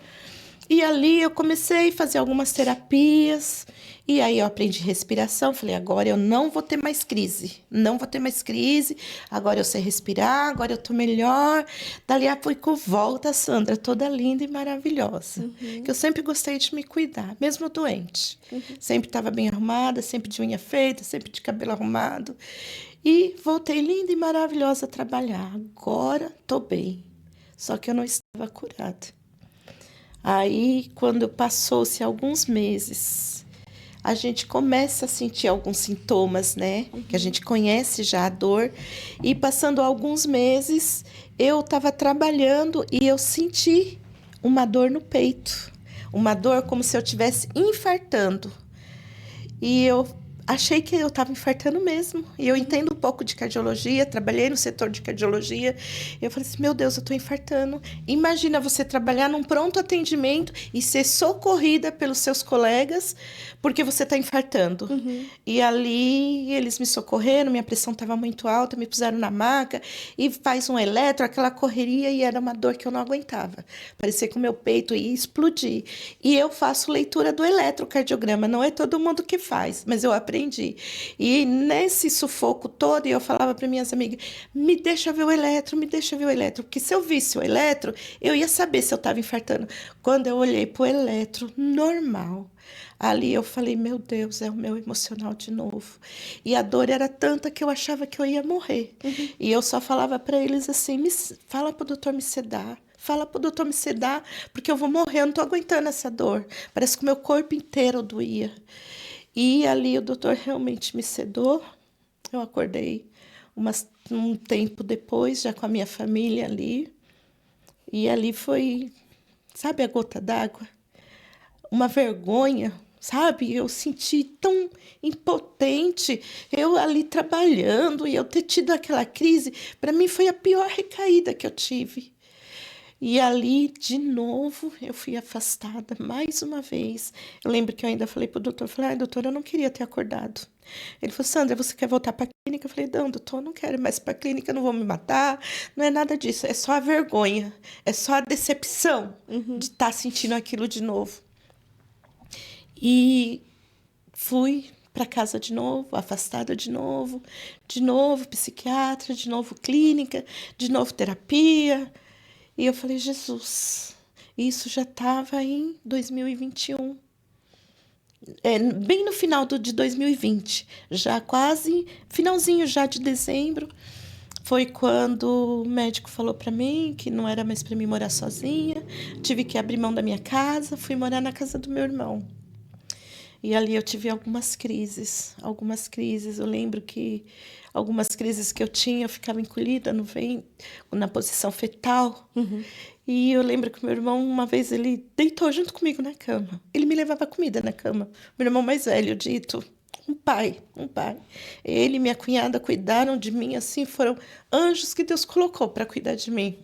E ali eu comecei a fazer algumas terapias. E aí eu aprendi respiração. Falei, agora eu não vou ter mais crise. Não vou ter mais crise. Agora eu sei respirar, agora eu tô melhor. Dali a pouco volta a Sandra, toda linda e maravilhosa. Que eu sempre gostei de me cuidar, mesmo doente. Sempre estava bem arrumada, sempre de unha feita, sempre de cabelo arrumado. E voltei linda e maravilhosa a trabalhar. Agora tô bem. Só que eu não estava curada. Aí, quando passou-se alguns meses, a gente começa a sentir alguns sintomas, né? Que a gente conhece já a dor. E passando alguns meses, eu estava trabalhando e eu senti uma dor no peito. Uma dor como se eu estivesse infartando. E eu achei que eu estava infartando mesmo. E eu entendo um pouco de cardiologia, trabalhei no setor de cardiologia. E eu falei assim, meu Deus, eu estou infartando. Imagina você trabalhar num pronto atendimento e ser socorrida pelos seus colegas porque você está infartando. E ali eles me socorreram, minha pressão estava muito alta, me puseram na maca e faz um eletro, aquela correria, e era uma dor que eu não aguentava. Parecia que o meu peito ia explodir. E eu faço leitura do eletrocardiograma, não é todo mundo que faz, mas eu aprendi. E nesse sufoco todo, eu falava para minhas amigas, me deixa ver o eletro, me deixa ver o eletro, porque se eu visse o eletro, eu ia saber se eu estava infartando. Quando eu olhei para o eletro, normal. Ali eu falei, meu Deus, é o meu emocional de novo. E a dor era tanta que eu achava que eu ia morrer. E eu só falava para eles assim, fala pro doutor me sedar. Fala pro doutor me sedar, porque eu vou morrer, eu não tô aguentando essa dor. Parece que o meu corpo inteiro doía. E ali o doutor realmente me sedou. Eu acordei um tempo depois, já com a minha família ali. E ali foi, sabe, a gota d'água? Uma vergonha, sabe? Eu senti tão impotente, eu ali trabalhando e eu ter tido aquela crise, para mim foi a pior recaída que eu tive. E ali, de novo, eu fui afastada mais uma vez. Eu lembro que eu ainda falei pro doutor, falei, ai, doutor, eu não queria ter acordado. Ele falou, Sandra, você quer voltar para a clínica? Eu falei, não, doutor, eu não quero ir mais para a clínica, não vou me matar, não é nada disso, é só a vergonha, é só a decepção de estar sentindo aquilo de novo. E fui para casa de novo, afastada de novo psiquiatra, de novo clínica, de novo terapia. E eu falei, Jesus, isso já estava em 2021. Bem no final de 2020, já quase finalzinho já de dezembro, foi quando o médico falou para mim que não era mais para mim morar sozinha, tive que abrir mão da minha casa, fui morar na casa do meu irmão. E ali eu tive algumas crises. Eu lembro que algumas crises que eu tinha, eu ficava encolhida no ventre, na posição fetal. E eu lembro que meu irmão, uma vez, ele deitou junto comigo na cama. Ele me levava comida na cama. Meu irmão mais velho, dito, um pai. Ele e minha cunhada cuidaram de mim, assim, foram anjos que Deus colocou para cuidar de mim.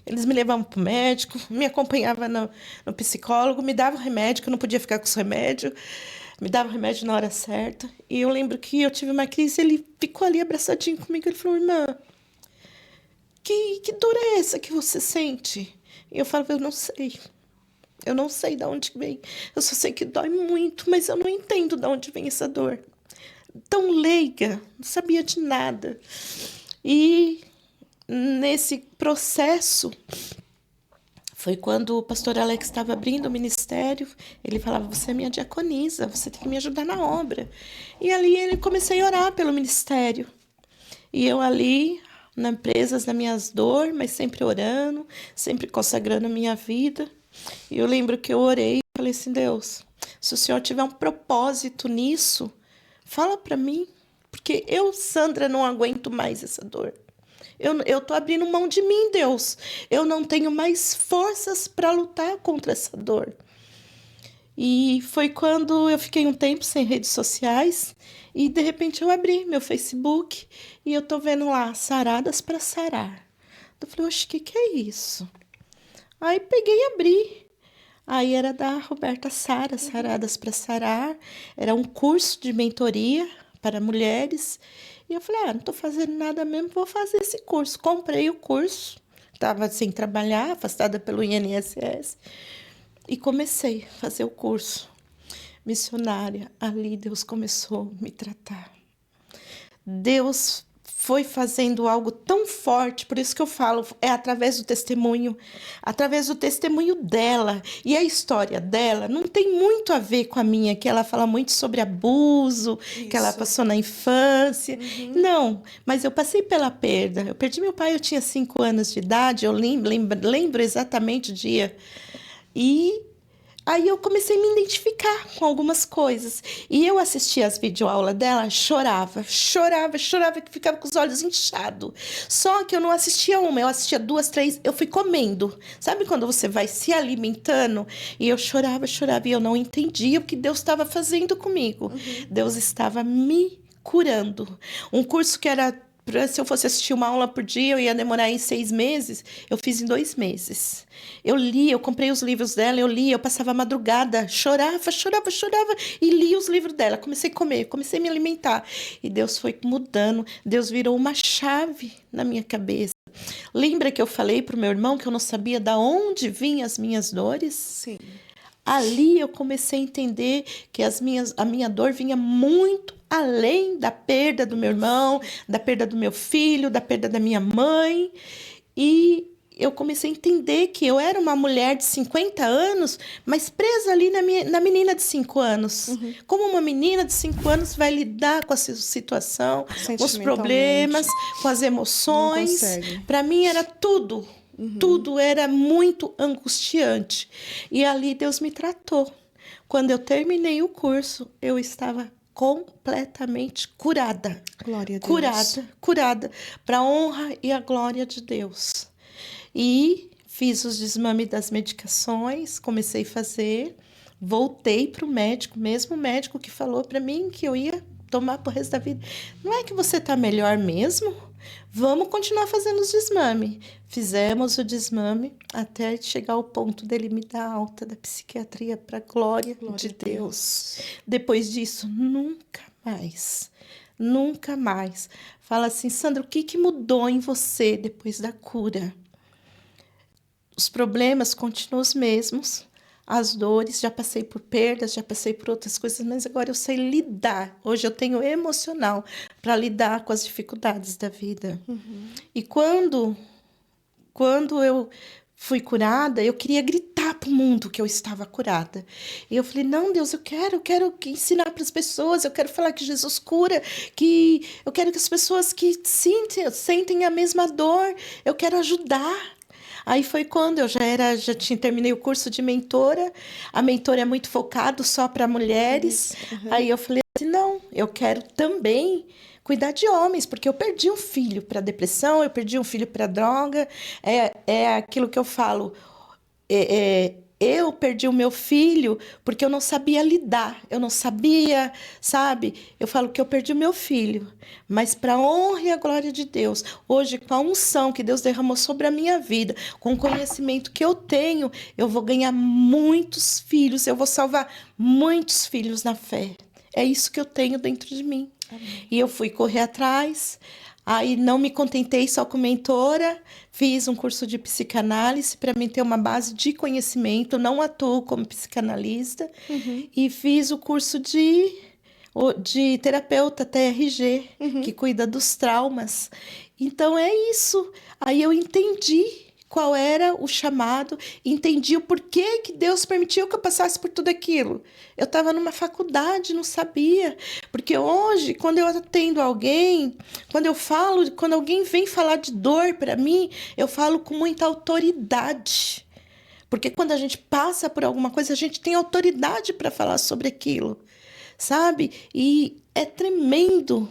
Eles me levavam para o médico, me acompanhavam no psicólogo, me davam remédio, que eu não podia ficar com os remédios, me davam remédio na hora certa. E eu lembro que eu tive uma crise, ele ficou ali abraçadinho comigo, ele falou, irmã, que dor é essa que você sente? E eu falava, eu não sei de onde vem, eu só sei que dói muito, mas eu não entendo de onde vem essa dor. Tão leiga, não sabia de nada. E nesse processo, foi quando o pastor Alex estava abrindo o ministério, ele falava, você é minha diaconisa, você tem que me ajudar na obra. E ali ele comecei a orar pelo ministério. E eu ali, presas nas minhas dores, mas sempre orando, sempre consagrando a minha vida. E eu lembro que eu orei e falei assim, Deus, se o Senhor tiver um propósito nisso, fala para mim, porque eu, Sandra, não aguento mais essa dor. Eu tô abrindo mão de mim, Deus. Eu não tenho mais forças para lutar contra essa dor. E foi quando eu fiquei um tempo sem redes sociais e de repente eu abri meu Facebook e eu tô vendo lá, Saradas para Sarar. Eu falei, oxe, o que é isso? Aí peguei e abri. Aí era da Roberta Sara, Saradas para Sarar. Era um curso de mentoria para mulheres. E eu falei, não estou fazendo nada mesmo, vou fazer esse curso. Comprei o curso, estava sem trabalhar, afastada pelo INSS. E comecei a fazer o curso. Missionária, ali Deus começou a me tratar. Deus foi fazendo algo tão forte, por isso que eu falo, é através do testemunho dela. E a história dela não tem muito a ver com a minha, que ela fala muito sobre abuso, isso, que ela passou na infância. Não, mas eu passei pela perda. Eu perdi meu pai, eu tinha 5 anos de idade, eu lembro exatamente o dia. E aí eu comecei a me identificar com algumas coisas. E eu assistia as videoaulas dela, chorava, que ficava com os olhos inchados. Só que eu não assistia uma, eu assistia 2, 3, eu fui comendo. Sabe quando você vai se alimentando? E eu chorava, e eu não entendia o que Deus estava fazendo comigo. Deus estava me curando. Um curso que era... Se eu fosse assistir uma aula por dia, eu ia demorar em 6 meses. Eu fiz em 2 meses. Eu li, eu comprei os livros dela, eu passava a madrugada, chorava e lia os livros dela. Comecei a comer, comecei a me alimentar. E Deus foi mudando, Deus virou uma chave na minha cabeça. Lembra que eu falei para o meu irmão que eu não sabia de onde vinham as minhas dores? Sim. Ali eu comecei a entender que a minha dor vinha muito além da perda do meu irmão, da perda do meu filho, da perda da minha mãe. E eu comecei a entender que eu era uma mulher de 50 anos, mas presa ali na menina de 5 anos. Como uma menina de 5 anos vai lidar com a situação, com os problemas, com as emoções. Para mim era tudo. Tudo era muito angustiante. E ali Deus me tratou. Quando eu terminei o curso, eu estava completamente curada. Glória a Deus. Curada. Para a honra e a glória de Deus. E fiz os desmames das medicações, comecei a fazer. Voltei para o médico, mesmo médico que falou para mim que eu ia tomar pro resto da vida. Não é que você está melhor mesmo? Vamos continuar fazendo os desmames. Fizemos o desmame até chegar ao ponto dele me dar alta da psiquiatria para a glória de Deus. Depois disso, nunca mais. Fala assim, Sandra, o que mudou em você depois da cura? Os problemas continuam os mesmos. as dores, já passei por perdas, já passei por outras coisas, mas agora eu sei lidar. Hoje eu tenho emocional para lidar com as dificuldades da vida. E quando eu fui curada, eu queria gritar para o mundo que eu estava curada. E eu falei, não, Deus, eu quero ensinar para as pessoas, eu quero falar que Jesus cura, que eu quero que as pessoas que sentem a mesma dor, eu quero ajudar. Aí foi quando eu terminei o curso de mentora. A mentora é muito focado só para mulheres. Aí eu falei assim, não, eu quero também cuidar de homens, porque eu perdi um filho para depressão, eu perdi um filho para droga. É aquilo que eu falo. Eu perdi o meu filho porque eu não sabia lidar, eu não sabia, sabe? Eu falo que eu perdi o meu filho, mas para a honra e a glória de Deus, hoje, com a unção que Deus derramou sobre a minha vida, com o conhecimento que eu tenho, eu vou ganhar muitos filhos, eu vou salvar muitos filhos na fé. É isso que eu tenho dentro de mim. Amém. E eu fui correr atrás. Aí não me contentei só com mentora, fiz um curso de psicanálise para mim ter uma base de conhecimento, não atuo como psicanalista, e fiz o curso de terapeuta TRG, que cuida dos traumas. Então é isso. Aí eu entendi qual era o chamado, entendi o porquê que Deus permitiu que eu passasse por tudo aquilo. Eu estava numa faculdade, não sabia. Porque hoje, quando eu atendo alguém, quando alguém vem falar de dor para mim, eu falo com muita autoridade. Porque quando a gente passa por alguma coisa, a gente tem autoridade para falar sobre aquilo, sabe? E é tremendo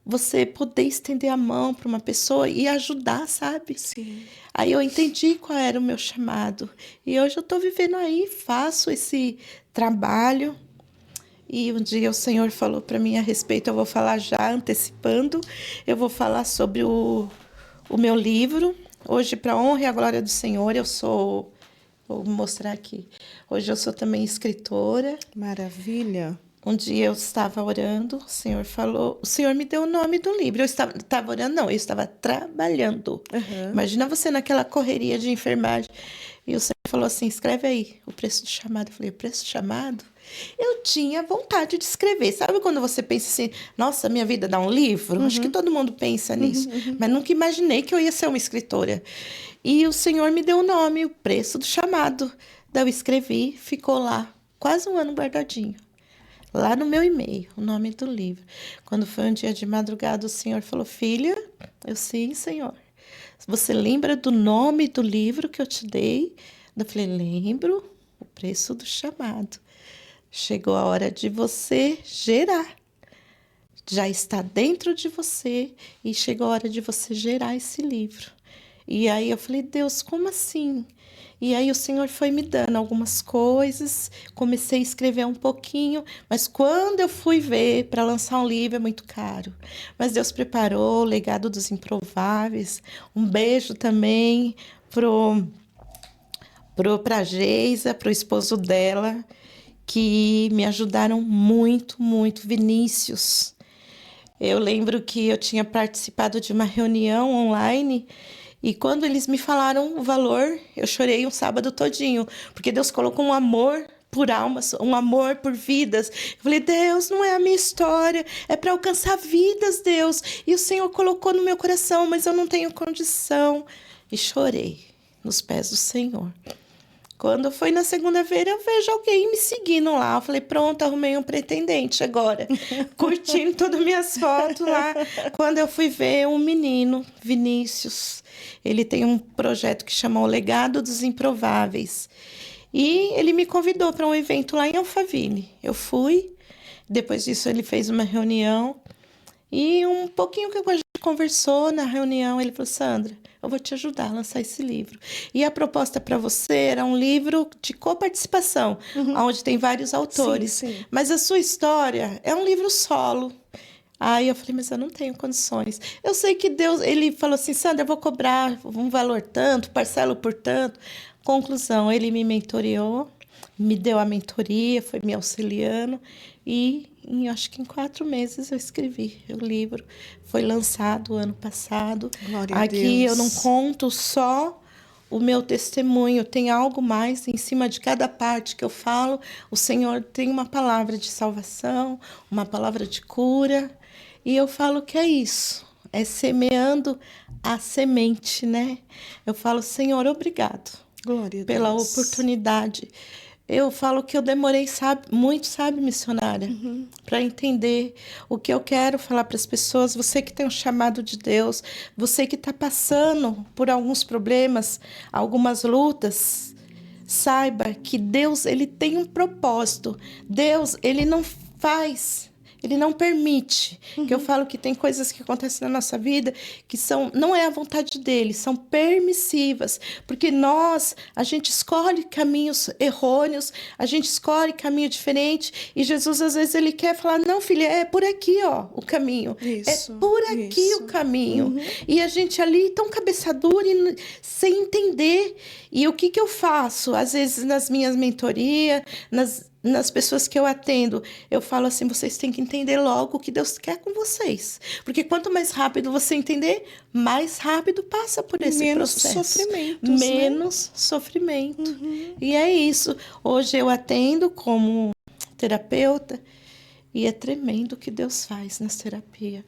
você poder estender a mão para uma pessoa e ajudar, sabe? Sim. Aí eu entendi qual era o meu chamado. E hoje eu estou vivendo aí, faço esse trabalho. E um dia o Senhor falou para mim a respeito, eu vou falar já antecipando, eu vou falar sobre o meu livro. Hoje, para a honra e a glória do Senhor, vou mostrar aqui. Hoje eu sou também escritora. Maravilha. Um dia eu estava orando, o Senhor me deu o nome do livro. Eu estava orando, não, eu estava trabalhando. Imagina você naquela correria de enfermagem. E o Senhor falou assim, escreve aí o preço do chamado. Eu falei, o preço do chamado? Eu tinha vontade de escrever. Sabe quando você pensa assim, nossa, minha vida dá um livro? Acho que todo mundo pensa nisso. Mas nunca imaginei que eu ia ser uma escritora. E o Senhor me deu o nome, o preço do chamado. Daí eu escrevi, ficou lá quase um ano guardadinho. Lá no meu e-mail, o nome do livro. Quando foi um dia de madrugada, o Senhor falou, filha, eu sim, Senhor. Você lembra do nome do livro que eu te dei? Eu falei, lembro, o preço do chamado. Chegou a hora de você gerar. Já está dentro de você e chegou a hora de você gerar esse livro. E aí eu falei, Deus, como assim? E aí o Senhor foi me dando algumas coisas, comecei a escrever um pouquinho, mas quando eu fui ver para lançar um livro é muito caro. Mas Deus preparou o Legado dos Improváveis. Um beijo também pra Geisa, pro esposo dela, que me ajudaram muito, muito. Vinícius. Eu lembro que eu tinha participado de uma reunião online e quando eles me falaram o valor, eu chorei um sábado todinho, porque Deus colocou um amor por almas, um amor por vidas. Eu falei, Deus, não é a minha história, é para alcançar vidas, Deus. E o Senhor colocou no meu coração, mas eu não tenho condição. E chorei nos pés do Senhor. Quando foi na segunda-feira, eu vejo alguém me seguindo lá. Eu falei, pronto, arrumei um pretendente agora. Curtindo todas as minhas fotos lá. Quando eu fui ver um menino, Vinícius, ele tem um projeto que chama O Legado dos Improváveis. E ele me convidou para um evento lá em Alphaville. Eu fui. Depois disso, ele fez uma reunião. E um pouquinho que a gente conversou na reunião, ele falou, Sandra, eu vou te ajudar a lançar esse livro. E a proposta para você era um livro de coparticipação, onde tem vários autores. Sim, sim. Mas a sua história é um livro solo. Aí eu falei, mas eu não tenho condições. Eu sei que Deus, ele falou assim, Sandra, eu vou cobrar um valor tanto, parcelo por tanto. Conclusão, ele me mentoreou, me deu a mentoria, foi me auxiliando e acho que em 4 meses eu escrevi o livro. Foi lançado ano passado. Glória a Aqui Deus. eu não conto só o meu testemunho, tem algo mais em cima de cada parte que eu falo. O Senhor tem uma palavra de salvação, uma palavra de cura, e eu falo que é isso, é semeando a semente, né? Eu falo, Senhor, obrigado Glória a pela Deus. oportunidade. Eu falo que eu demorei muito, sabe, missionária, para entender o que eu quero falar para as pessoas. Você que tem um chamado de Deus, você que está passando por alguns problemas, algumas lutas, saiba que Deus, ele tem um propósito. Deus, ele não faz, ele não permite. Que eu falo que tem coisas que acontecem na nossa vida que não é a vontade dele, são permissivas, porque a gente escolhe caminhos errôneos, a gente escolhe caminho diferente, e Jesus às vezes ele quer falar, não, filha, é por aqui, ó, o caminho. Isso, É por aqui isso. o caminho. E a gente ali tão cabeça dura e sem entender. E o que eu faço? Às vezes nas minhas mentorias, nas pessoas que eu atendo, eu falo assim, vocês têm que entender logo o que Deus quer com vocês. Porque quanto mais rápido você entender, mais rápido passa por esse Menos processo. sofrimentos, Menos sofrimento. E é isso. Hoje eu atendo como terapeuta e é tremendo o que Deus faz nas terapias.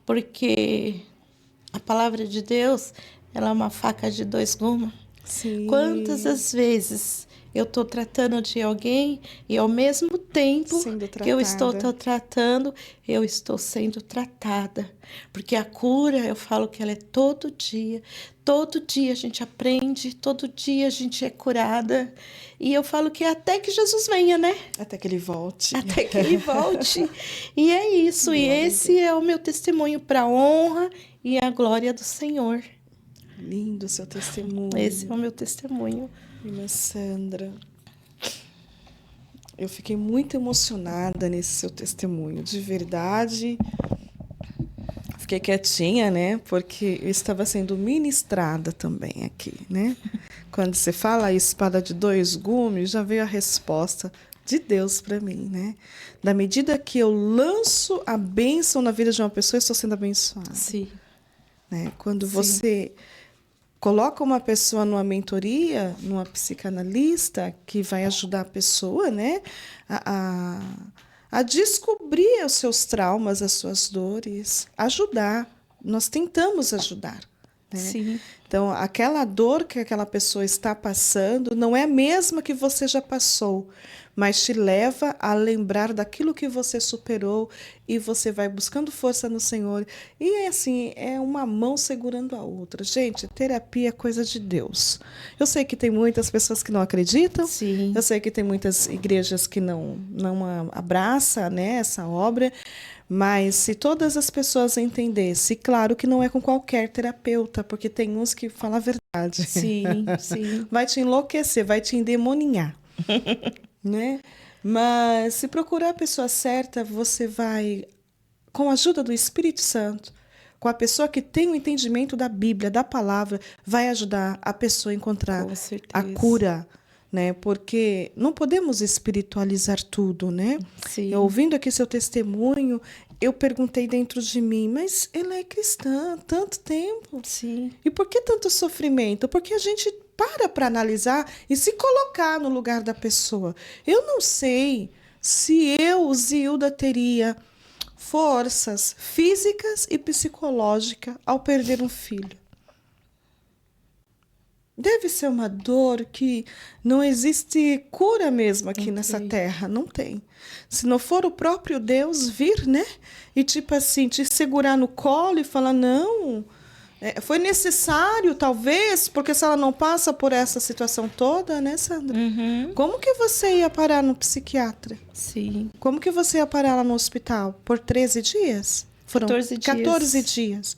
Porque a palavra de Deus, ela é uma faca de dois gumes. Sim. Quantas as vezes eu estou tratando de alguém e ao mesmo tempo Sendo que eu estou tratada. tratando, eu estou sendo tratada. Porque a cura, eu falo que ela é todo dia. Todo dia a gente aprende, todo dia a gente é curada. E eu falo que é até que Jesus venha, né? Até que ele volte. Até que ele volte. E é isso. E Glória a esse é o meu testemunho para a honra e a glória do Senhor. Lindo seu testemunho. Esse é o meu testemunho. Irmã Sandra, eu fiquei muito emocionada nesse seu testemunho, de verdade. Fiquei quietinha, né? Porque eu estava sendo ministrada também aqui, né? Quando você fala a espada de dois gumes, já veio a resposta de Deus para mim, né? Da medida que eu lanço a bênção na vida de uma pessoa, eu estou sendo abençoada. Sim. Né? Quando Sim. você coloca uma pessoa numa mentoria, numa psicanalista, que vai ajudar a pessoa, né, a descobrir os seus traumas, as suas dores, ajudar. Nós tentamos ajudar. Né? Sim. Então, aquela dor que aquela pessoa está passando não é a mesma que você já passou, mas te leva a lembrar daquilo que você superou e você vai buscando força no Senhor. E é assim, é uma mão segurando a outra. Gente, terapia é coisa de Deus. Eu sei que tem muitas pessoas que não acreditam, Sim. eu sei que tem muitas igrejas que não abraçam, né, essa obra, mas se todas as pessoas entendessem, claro que não é com qualquer terapeuta, porque tem uns que falam a verdade. Sim, sim. Vai te enlouquecer, vai te endemoninhar. Né? Mas se procurar a pessoa certa, você vai, com a ajuda do Espírito Santo, com a pessoa que tem o entendimento da Bíblia, da palavra, vai ajudar a pessoa a encontrar Com certeza. a cura, né? Porque não podemos espiritualizar tudo, né? Sim. Eu, ouvindo aqui seu testemunho, eu perguntei dentro de mim, mas ela é cristã há tanto tempo. Sim. E por que tanto sofrimento? Porque a gente para analisar e se colocar no lugar da pessoa. Eu não sei se eu, Zilda, teria forças físicas e psicológicas ao perder um filho. Deve ser uma dor que não existe cura mesmo aqui nessa terra, não tem. Se não for o próprio Deus vir, né? E tipo assim, te segurar no colo e falar, não, foi necessário talvez, porque se ela não passa por essa situação toda, né, Sandra? Uhum. Como que você ia parar no psiquiatra? Sim. Como que você ia parar lá no hospital? Por 13 dias? Foram 14 dias. 14 dias.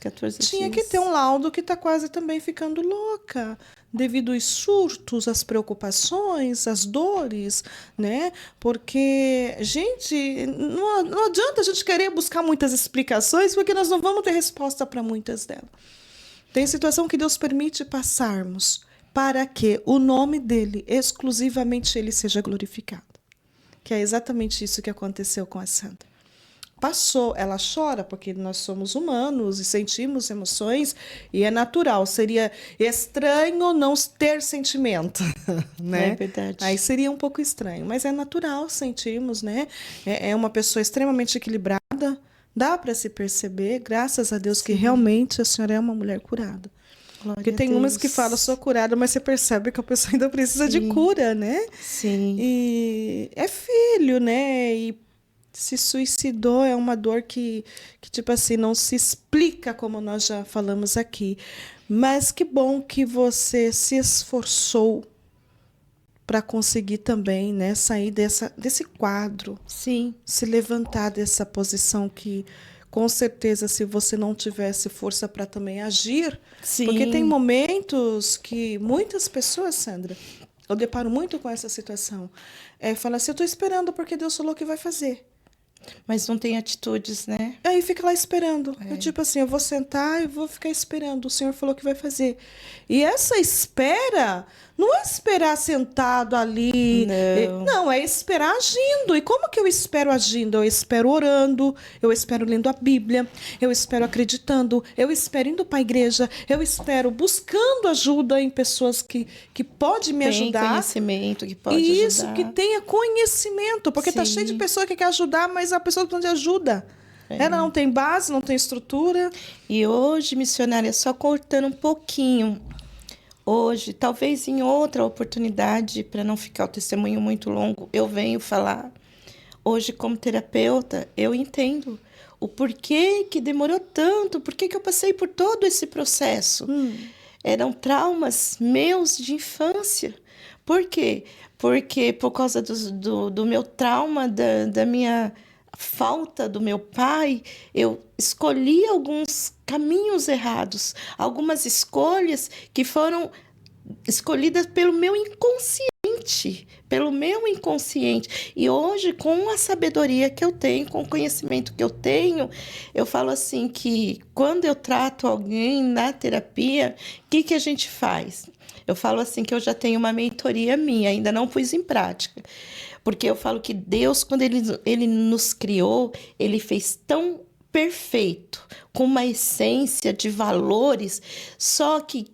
14 Tinha dias. que ter um laudo que está quase também ficando louca, devido aos surtos, às preocupações, às dores, né? Porque, gente, não adianta a gente querer buscar muitas explicações, porque nós não vamos ter resposta para muitas delas. Tem situação que Deus permite passarmos para que o nome dele, exclusivamente ele, seja glorificado. Que é exatamente isso que aconteceu com a Sandra. passou, ela chora, porque nós somos humanos e sentimos emoções, e é natural. Seria estranho não ter sentimento, né? É verdade. Aí seria um pouco estranho, mas é natural, sentimos, né? É uma pessoa extremamente equilibrada, dá para se perceber, graças a Deus, que realmente a senhora é uma mulher curada. Glória Porque a tem umas que Deus. falam, sou curada, mas você percebe que a pessoa ainda precisa de Sim. cura, né? Sim. E é filho, né? E se suicidou é uma dor que, tipo assim, não se explica, como nós já falamos aqui. Mas que bom que você se esforçou para conseguir também, né, sair desse quadro, Sim. se levantar dessa posição que, com certeza, se você não tivesse força para também agir, Sim. porque tem momentos que muitas pessoas, Sandra, eu deparo muito com essa situação, fala assim, eu estou esperando porque Deus falou que vai fazer. Mas não tem atitudes, né? Aí fica lá esperando. Eu, tipo assim, eu vou sentar e vou ficar esperando. O Senhor falou que vai fazer. E essa espera não é esperar sentado ali. Não. Não, é esperar agindo. E como que eu espero agindo? Eu espero orando, eu espero lendo a Bíblia, eu espero acreditando, eu espero indo para a igreja, eu espero buscando ajuda em pessoas que podem me Tem ajudar. conhecimento que pode Isso, ajudar. que tenha conhecimento, porque tá cheio de Sim. pessoa que quer ajudar, mas a pessoa precisa de ajuda. Ela não tem base, não tem estrutura. E hoje, missionária, só cortando um pouquinho. Hoje, talvez em outra oportunidade, para não ficar o testemunho muito longo, eu venho falar. Hoje, como terapeuta, eu entendo o porquê que demorou tanto, porquê que eu passei por todo esse processo. Eram traumas meus de infância. Por quê? Porque por causa do meu trauma, da minha falta do meu pai, eu escolhi alguns caminhos errados, algumas escolhas que foram escolhidas pelo meu inconsciente, pelo meu inconsciente. E hoje, com a sabedoria que eu tenho, com o conhecimento que eu tenho, eu falo assim que quando eu trato alguém na terapia, o que a gente faz? Eu falo assim que eu já tenho uma mentoria minha, ainda não pus em prática. Porque eu falo que Deus, quando ele nos criou, ele fez tão perfeito, com uma essência de valores, só que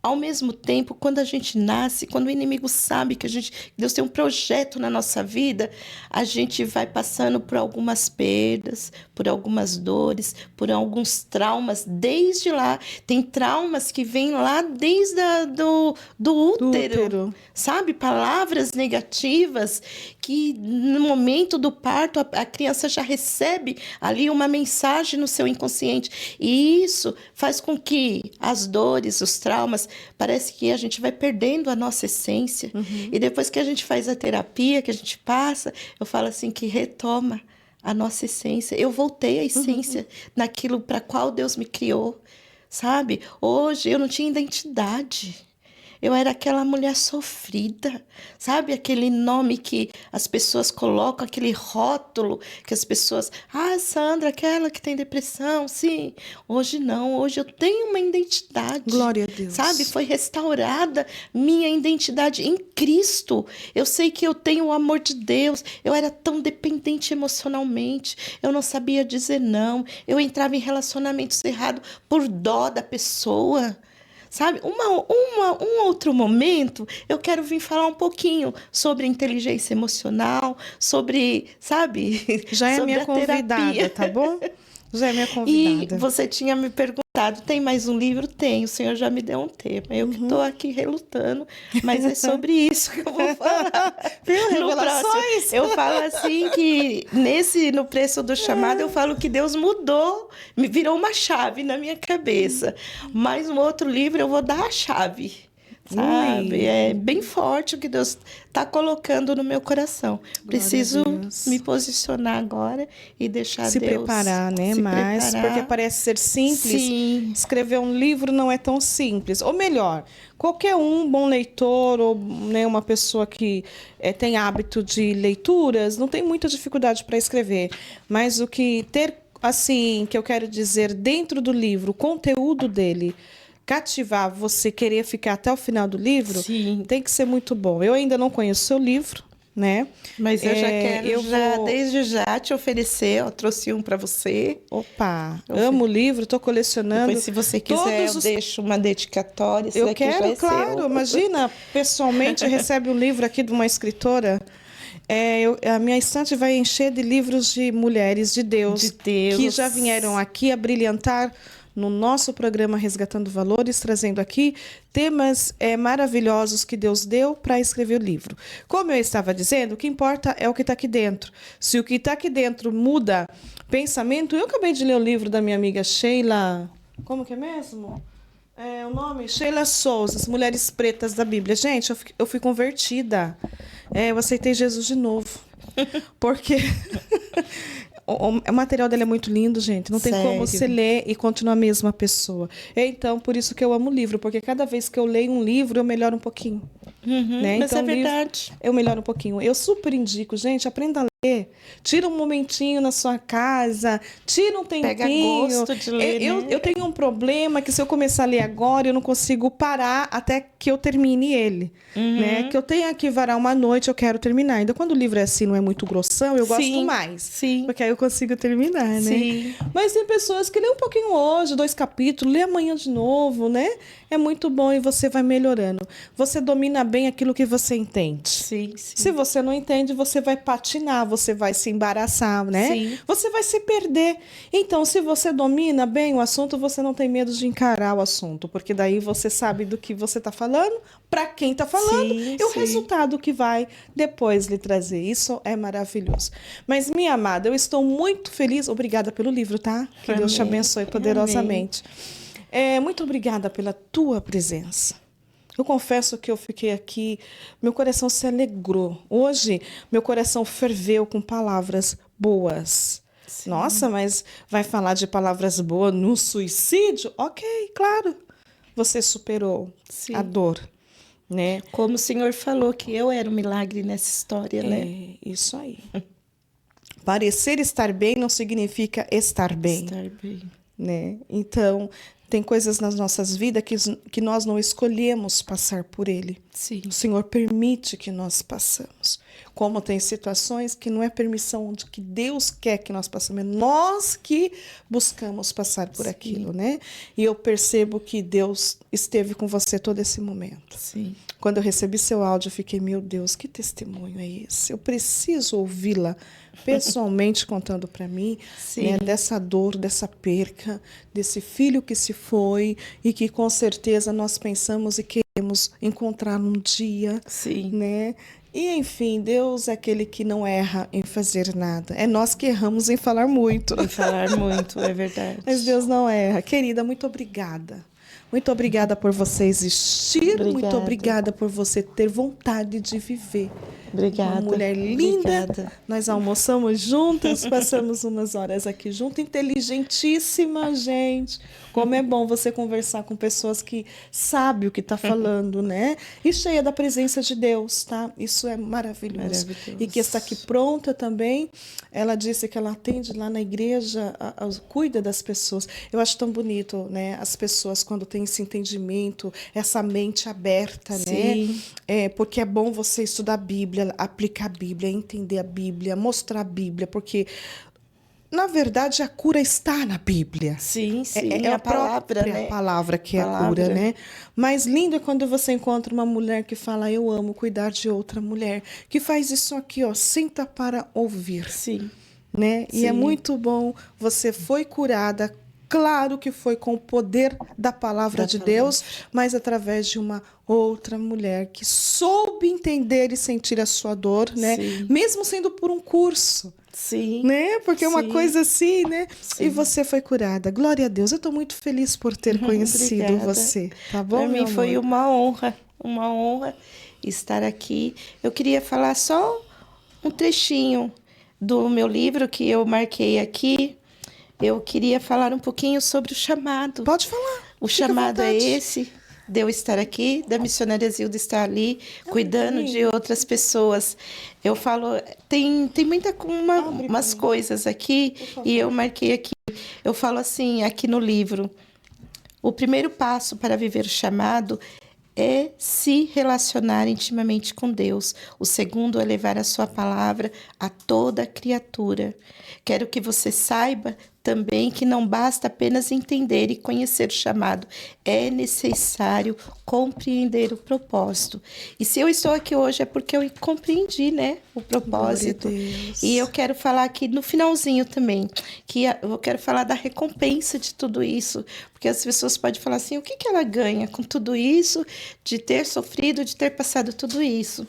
ao mesmo tempo, quando a gente nasce, quando o inimigo sabe que Deus tem um projeto na nossa vida, a gente vai passando por algumas perdas, por algumas dores, por alguns traumas, desde lá. Tem traumas que vêm lá desde do útero, sabe? Palavras negativas que no momento do parto a criança já recebe ali uma mensagem no seu inconsciente. E isso faz com que as dores, os traumas, parece que a gente vai perdendo a nossa essência. E depois que a gente faz a terapia, que a gente passa, eu falo assim que retoma a nossa essência. Eu voltei à essência naquilo para qual Deus me criou, sabe? Hoje eu não tinha identidade. Eu era aquela mulher sofrida, sabe? Aquele nome que as pessoas colocam, aquele rótulo que as pessoas... Ah, Sandra, aquela que tem depressão, sim. Hoje não, hoje eu tenho uma identidade. Glória a Deus. Sabe? Foi restaurada minha identidade em Cristo. Eu sei que eu tenho o amor de Deus. Eu era tão dependente emocionalmente. Eu não sabia dizer não. Eu entrava em relacionamentos errados por dó da pessoa. Sabe, um outro momento, eu quero vir falar um pouquinho sobre inteligência emocional, sobre, sabe? Já é sobre minha a convidada, terapia. tá bom? Já é minha E convidada. você tinha me perguntado, tem mais um livro? Tem, o senhor já me deu um tema. Eu que estou aqui relutando, mas é sobre isso que eu vou falar. Viu? No próximo. Revelações? Eu falo assim que no preço do chamado, eu falo que Deus mudou, me virou uma chave na minha cabeça. Mas um outro livro eu vou dar a chave. Sabe? Ui. É bem forte o que Deus está colocando no meu coração. Preciso me posicionar agora e deixar se Deus preparar, né? se Mas preparar. porque parece ser simples. Sim. Escrever um livro não é tão simples. Ou melhor, qualquer bom leitor ou, né, uma pessoa que tem hábito de leituras não tem muita dificuldade para escrever. Mas o que ter, assim, que eu quero dizer dentro do livro, o conteúdo dele cativar você querer ficar até o final do livro, Sim. tem que ser muito bom. Eu ainda não conheço o seu livro, né? Mas eu já quero, eu vou... desde já, te oferecer. Eu trouxe um para você. Opa, amo o livro, estou colecionando. Depois, se você quiser, eu deixo uma dedicatória. Eu quero, claro. Imagina, pessoalmente, recebe um livro aqui de uma escritora. A minha estante vai encher de livros de mulheres de Deus, que já vieram aqui a brilhantar no nosso programa Resgatando Valores, trazendo aqui temas maravilhosos que Deus deu para escrever o livro. Como eu estava dizendo, o que importa é o que está aqui dentro. Se o que está aqui dentro muda pensamento... Eu acabei de ler o livro da minha amiga Sheila... Como que é mesmo? O nome? Sheila Souza, As Mulheres Pretas da Bíblia. Gente, eu fui convertida. Eu aceitei Jesus de novo. Porque... O material dele é muito lindo, gente. Não tem como você ler e continuar a mesma pessoa. Então, por isso que eu amo o livro. Porque cada vez que eu leio um livro, eu melhoro um pouquinho. Né? Mas então, é verdade. Eu melhoro um pouquinho. Eu super indico, gente, aprenda a ler. Tira um momentinho na sua casa. Tira um tempinho. Pega gosto de ler, né? Eu tenho um problema que se eu começar a ler agora, eu não consigo parar até que eu termine ele. Né? Que eu tenha que varar uma noite, eu quero terminar. Ainda quando o livro é assim, não é muito grossão, eu gosto mais. Sim. Porque aí eu consigo terminar, né? Sim. Mas tem pessoas que lê um pouquinho hoje, 2 capítulos, lê amanhã de novo, né? É muito bom e você vai melhorando. Você domina bem aquilo que você entende. Sim. Se você não entende, você vai patinar, você vai se embaraçar, né? Sim. Você vai se perder. Então, se você domina bem o assunto, você não tem medo de encarar o assunto, porque daí você sabe do que você está falando, para quem está falando, e o resultado que vai depois lhe trazer. Isso é maravilhoso. Mas, minha amada, eu estou muito feliz. Obrigada pelo livro, tá? Que Deus te abençoe poderosamente. Muito obrigada pela tua presença. Eu confesso que eu fiquei aqui, meu coração se alegrou. Hoje, meu coração ferveu com palavras boas. Sim. Nossa, mas vai falar de palavras boas no suicídio? Ok, claro. Você superou a dor, né? Como o Senhor falou que eu era um milagre nessa história, né? Isso aí. Parecer estar bem não significa estar bem. Estar bem. Né? Então, tem coisas nas nossas vidas que nós não escolhemos passar por ele. Sim. O Senhor permite que nós passamos. Como tem situações que não é permissão de que Deus quer que nós passemos, é nós que buscamos passar por aquilo, né? E eu percebo que Deus esteve com você todo esse momento. Sim. Quando eu recebi seu áudio, eu fiquei, meu Deus, que testemunho é esse? Eu preciso ouvi-la pessoalmente contando para mim, né, dessa dor, dessa perca, desse filho que se foi e que com certeza nós pensamos e queremos encontrar um dia, né? E, enfim, Deus é aquele que não erra em fazer nada. É nós que erramos em falar muito. Em falar muito, é verdade. Mas Deus não erra. Querida, muito obrigada. Muito obrigada por você existir. Muito obrigada por você ter vontade de viver. Obrigada. Uma mulher linda. Nós almoçamos juntas, passamos umas horas aqui juntas. Inteligentíssima, gente. Como é bom você conversar com pessoas que sabem o que está falando, né? E cheia da presença de Deus, tá? Isso é maravilhoso. E que está aqui pronta também. Ela disse que ela atende lá na igreja, cuida das pessoas. Eu acho tão bonito, né? As pessoas quando têm esse entendimento, essa mente aberta, né? Porque é bom você estudar a Bíblia, aplicar a Bíblia, entender a Bíblia, mostrar a Bíblia, porque na verdade a cura está na Bíblia. Sim. É a palavra, né? A palavra que é a cura, né? Mas lindo é quando você encontra uma mulher que fala, eu amo cuidar de outra mulher, que faz isso aqui, ó, senta para ouvir. Sim. Né? E é muito bom, você foi curada. Claro que foi com o poder da palavra de Deus, mas através de uma outra mulher que soube entender e sentir a sua dor, né? Mesmo sendo por um curso. Sim. Né? Porque é uma coisa assim, né? E você foi curada. Glória a Deus. Eu estou muito feliz por ter conhecido você. Tá bom? Para mim foi uma honra estar aqui. Eu queria falar só um trechinho do meu livro que eu marquei aqui. Eu queria falar um pouquinho sobre o chamado. Pode falar. O chamado é esse, de eu estar aqui, da missionária Zilda estar ali, cuidando de outras pessoas. Eu falo, tem umas coisas aqui, e eu marquei aqui. Eu falo assim, aqui no livro, o primeiro passo para viver o chamado é se relacionar intimamente com Deus. O segundo é levar a sua palavra a toda criatura. Quero que você saiba também que não basta apenas entender e conhecer o chamado, é necessário compreender o propósito. E se eu estou aqui hoje é porque eu compreendi, né, o propósito. E eu quero falar aqui no finalzinho também, que eu quero falar da recompensa de tudo isso, porque as pessoas podem falar assim, o que ela ganha com tudo isso, de ter sofrido, de ter passado tudo isso?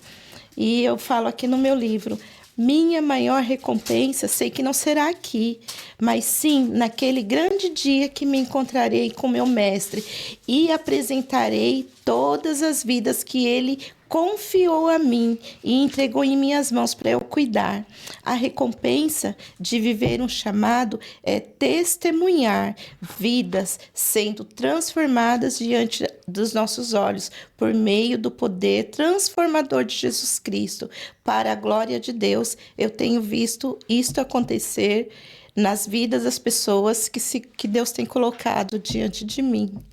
E eu falo aqui no meu livro, minha maior recompensa, sei que não será aqui, mas sim naquele grande dia que me encontrarei com meu mestre e apresentarei todas as vidas que ele confiou a mim e entregou em minhas mãos para eu cuidar. A recompensa de viver um chamado é testemunhar vidas sendo transformadas diante dos nossos olhos por meio do poder transformador de Jesus Cristo. Para a glória de Deus, eu tenho visto isto acontecer nas vidas das pessoas que Deus tem colocado diante de mim.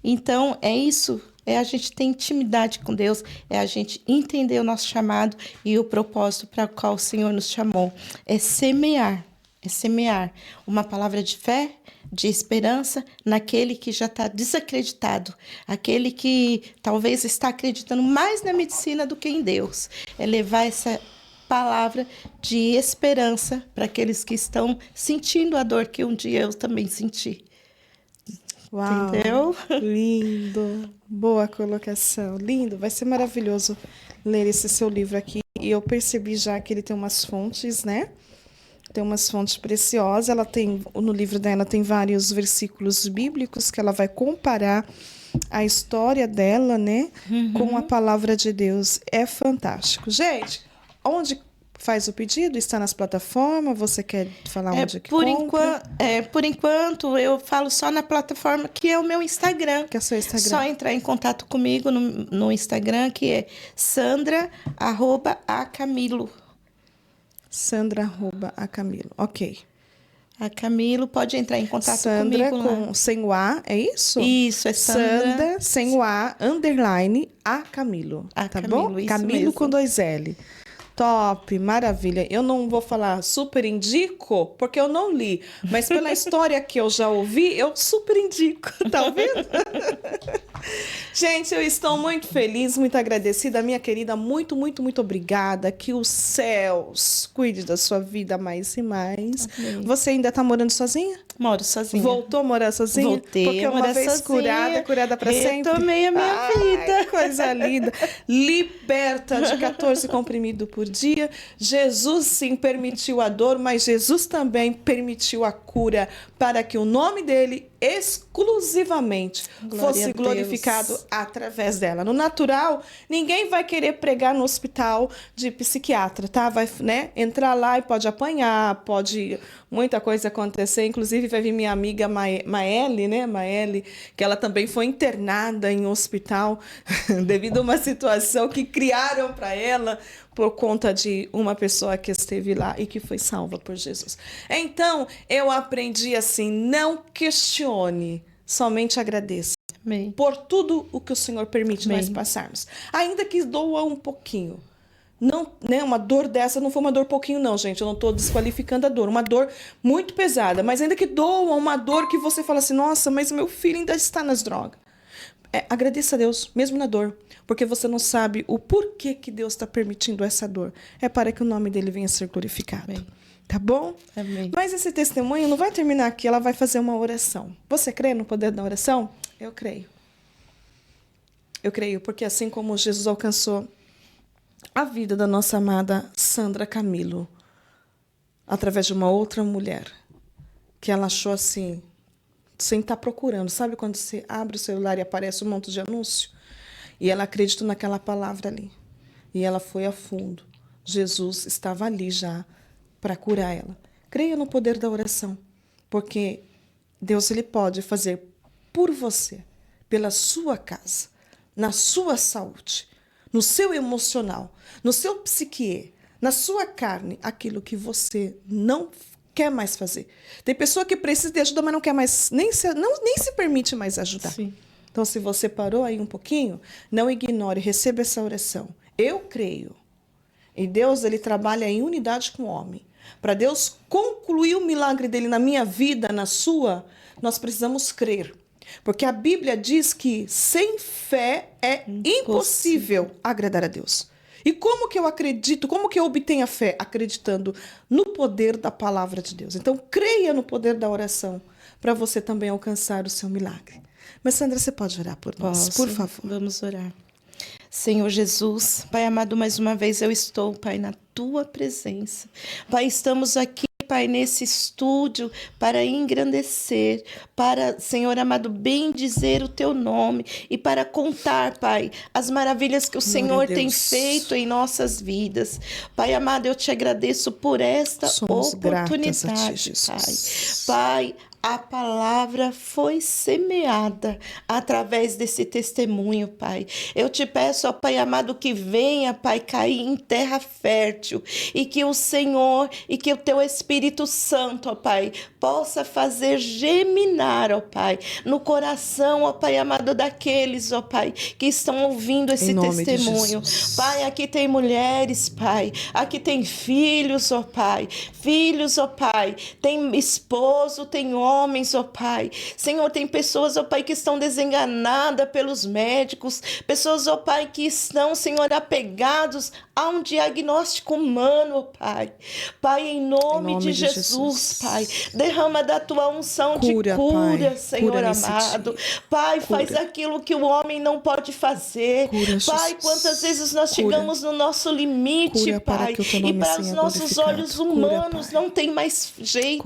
Então, é isso. É a gente ter intimidade com Deus, é a gente entender o nosso chamado e o propósito para o qual o Senhor nos chamou. É semear uma palavra de fé, de esperança naquele que já está desacreditado, aquele que talvez está acreditando mais na medicina do que em Deus. É levar essa palavra de esperança para aqueles que estão sentindo a dor que um dia eu também senti. Uau, entendeu? Lindo, boa colocação, lindo, vai ser maravilhoso ler esse seu livro aqui. E eu percebi já que ele tem umas fontes, né? Tem umas fontes preciosas. Ela tem, no livro dela tem vários versículos bíblicos que ela vai comparar a história dela, né, com a palavra de Deus. É fantástico. Gente, onde faz o pedido? Está nas plataformas? Você quer falar onde que compra? Por enquanto, eu falo só na plataforma que é o meu Instagram. Que é o seu Instagram. Só entrar em contato comigo no Instagram, que é Sandra@acamilo. Sandra@acamilo. Ok. A Camilo pode entrar em contato Sandra comigo lá. com sem o A, é isso? Isso, é Sandra sem o A, _ a Camilo. A tá Camilo, bom? isso Camilo mesmo. com 2 L. Top, maravilha. Eu não vou falar super indico, porque eu não li. Mas pela história que eu já ouvi, eu super indico. Tá vendo? Gente, eu estou muito feliz, muito agradecida. Minha querida, muito, muito, muito obrigada. Que os céus cuide da sua vida mais e mais. Amém. Você ainda está morando sozinha? Moro sozinha. Voltou a morar sozinha? Voltei Porque a uma morar vez sozinha. curada para sempre. Retomei a minha vida. Coisa linda. Liberta de 14 comprimidos por dia. Jesus sim permitiu a dor, mas Jesus também permitiu a cura para que o nome dele exclusivamente fosse glorificado através dela. No natural, ninguém vai querer pregar no hospital de psiquiatra, tá? Vai, né, entrar lá e pode apanhar, pode muita coisa acontecer. Inclusive vai vir minha amiga Maeli, né? Maeli, que ela também foi internada em um hospital devido a uma situação que criaram para ela por conta de uma pessoa que esteve lá e que foi salva por Jesus. Então, eu aprendi assim, não questione, somente agradeça. Amém. Por tudo o que o Senhor permite nós passarmos. Ainda que doa um pouquinho. Não, né, uma dor dessa não foi uma dor pouquinho não, gente. Eu não estou desqualificando a dor. Uma dor muito pesada. Mas ainda que doa uma dor que você fala assim, nossa, mas meu filho ainda está nas drogas. Agradeça a Deus, mesmo na dor. Porque você não sabe o porquê que Deus está permitindo essa dor. É para que o nome dele venha a ser glorificado. Amém. Tá bom? Amém. Mas esse testemunho não vai terminar aqui. Ela vai fazer uma oração. Você crê no poder da oração? Eu creio. Eu creio, porque assim como Jesus alcançou a vida da nossa amada Sandra Camilo, através de uma outra mulher, que ela achou assim, sem estar procurando. Sabe quando você abre o celular e aparece um monte de anúncio? E ela acreditou naquela palavra ali. E ela foi a fundo. Jesus estava ali já para curar ela. Creia no poder da oração, porque Deus ele pode fazer por você, pela sua casa, na sua saúde, no seu emocional, no seu psique, na sua carne, aquilo que você não quer mais fazer. Tem pessoa que precisa de ajuda, mas não quer mais, nem se permite mais ajudar. Sim. Então, se você parou aí um pouquinho, não ignore, receba essa oração. Eu creio. E Deus, ele trabalha em unidade com o homem. Para Deus concluir o milagre dele na minha vida, na sua, nós precisamos crer. Porque a Bíblia diz que sem fé é impossível agradar a Deus. E como que eu acredito, como que eu obtenho a fé? Acreditando no poder da palavra de Deus. Então, creia no poder da oração para você também alcançar o seu milagre. Mas, Sandra, você pode orar por nós, por favor? Vamos orar. Senhor Jesus, Pai amado, mais uma vez eu estou, Pai, na Tua presença. Pai, estamos aqui, Pai, nesse estúdio para engrandecer, para, Senhor amado, bendizer o Teu nome e para contar, Pai, as maravilhas que o Senhor tem feito em nossas vidas. Pai amado, eu te agradeço por esta oportunidade, Pai. Pai, a palavra foi semeada através desse testemunho, Pai. Eu te peço, ó Pai amado, que venha, Pai, cair em terra fértil e que o Senhor e que o Teu Espírito Santo, ó Pai, possa fazer germinar, ó Pai, no coração, ó Pai amado, daqueles, ó Pai, que estão ouvindo esse testemunho. Pai, aqui tem mulheres, Pai, aqui tem filhos, ó Pai, tem esposo, tem homens, ó Pai. Senhor, tem pessoas, ó Pai, que estão desenganadas pelos médicos, pessoas, ó Pai, que estão, Senhor, apegados a um diagnóstico humano, ó Pai. Pai, em nome de Jesus, Pai, derrama da Tua unção de cura, Pai. Senhor cura amado. Pai, faz aquilo que o homem não pode fazer. Pai, quantas vezes nós chegamos no nosso limite, Pai, e para os nossos olhos humanos não tem mais jeito.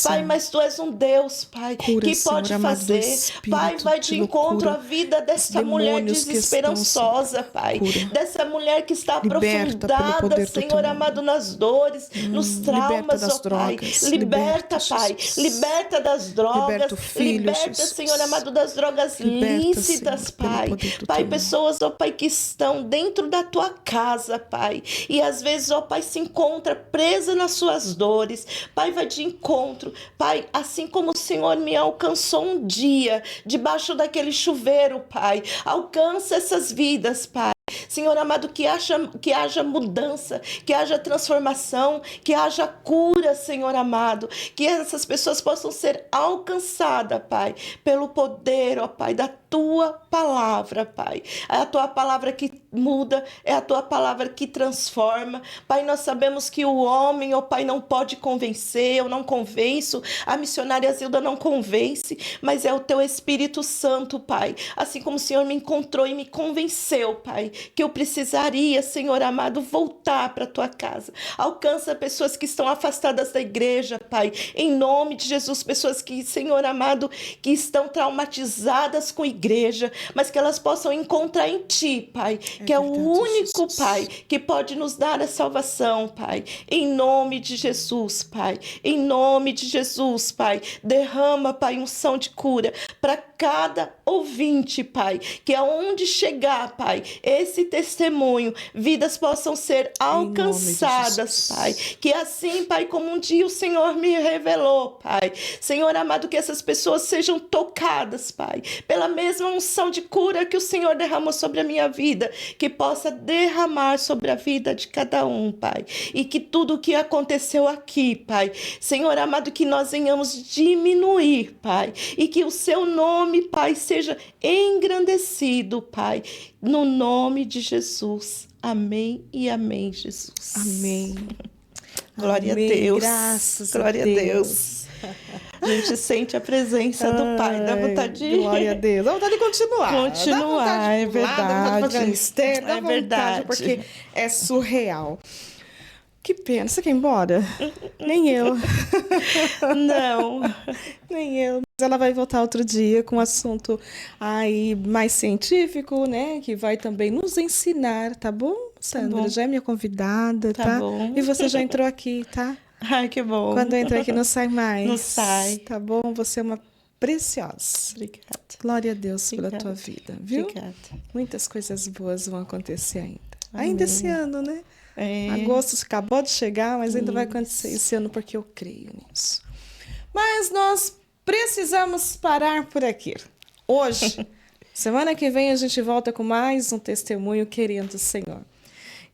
Pai, mas Tu és um Deus, Pai, que pode fazer. Pai, vai de encontro à vida dessa mulher desesperançosa, Pai. Dessa mulher que está aprofundada, Senhor amado, nas dores, nos traumas, ó Pai. Liberta, Pai. Liberta das drogas. Liberta, Senhor amado, das drogas lícitas, Pai. Pai, pessoas, ó Pai, que estão dentro da Tua casa, Pai. E às vezes, ó Pai, se encontra presa nas suas dores. Pai, vai de encontro. Pai, assim como o Senhor me alcançou um dia, debaixo daquele chuveiro, Pai, alcança essas vidas, Pai. Senhor amado, que haja mudança, que haja transformação, que haja cura, Senhor amado, que essas pessoas possam ser alcançadas, Pai, pelo poder, ó Pai, da Tua palavra, Pai. É a Tua palavra que muda, é a Tua palavra que transforma. Pai, nós sabemos que o homem, ó Pai, não pode convencer, eu não convenço, a missionária Zilda não convence, mas é o Teu Espírito Santo, Pai. Assim como o Senhor me encontrou e me convenceu, Pai, que eu precisaria, Senhor amado, voltar para a Tua casa. Alcança pessoas que estão afastadas da igreja, Pai, em nome de Jesus, pessoas que, Senhor amado, que estão traumatizadas com igreja, mas que elas possam encontrar em Ti, Pai, que é o único, Pai, que pode nos dar a salvação, Pai, em nome de Jesus, Pai, em nome de Jesus, Pai, derrama, Pai, unção de cura para cada ouvinte, Pai, que aonde chegar, Pai, esse testemunho, vidas possam ser alcançadas, Pai, que assim, Pai, como um dia o Senhor me revelou, Pai, Senhor amado, que essas pessoas sejam tocadas, Pai, pela mesma unção de cura que o Senhor derramou sobre a minha vida, que possa derramar sobre a vida de cada um, Pai, e que tudo o que aconteceu aqui, Pai, Senhor amado, que nós venhamos diminuir, Pai, e que o Seu nome, Pai, seja engrandecido, Pai, no nome de Jesus. Amém e amém, Jesus. Amém. Glória Amém. a Deus. Graças Glória a Deus. A gente sente a presença do Pai, dá vontade de... Glória a Deus. Dá vontade de continuar. Continuar, dá vontade de é pular, verdade. Dá vontade de fazer um esteira, dá É vontade, verdade. porque é surreal. Que pena. Você quer ir embora? Nem eu. Não. Nem eu. Mas ela vai voltar outro dia com um assunto aí mais científico, né? Que vai também nos ensinar, tá bom, Sandra? Tá bom. Já é minha convidada, tá? Bom. E você já entrou aqui, tá? Ai, que bom. Quando entra aqui não sai mais. Não sai. Tá bom? Você é uma preciosa. Obrigada. Glória a Deus pela Obrigada. tua vida, viu? Obrigada. Muitas coisas boas vão acontecer ainda. Amém. Ainda esse ano, né? É. Agosto acabou de chegar, mas ainda vai acontecer esse ano porque eu creio nisso. Mas nós precisamos parar por aqui. Hoje Semana que vem a gente volta com mais um testemunho, querendo o Senhor.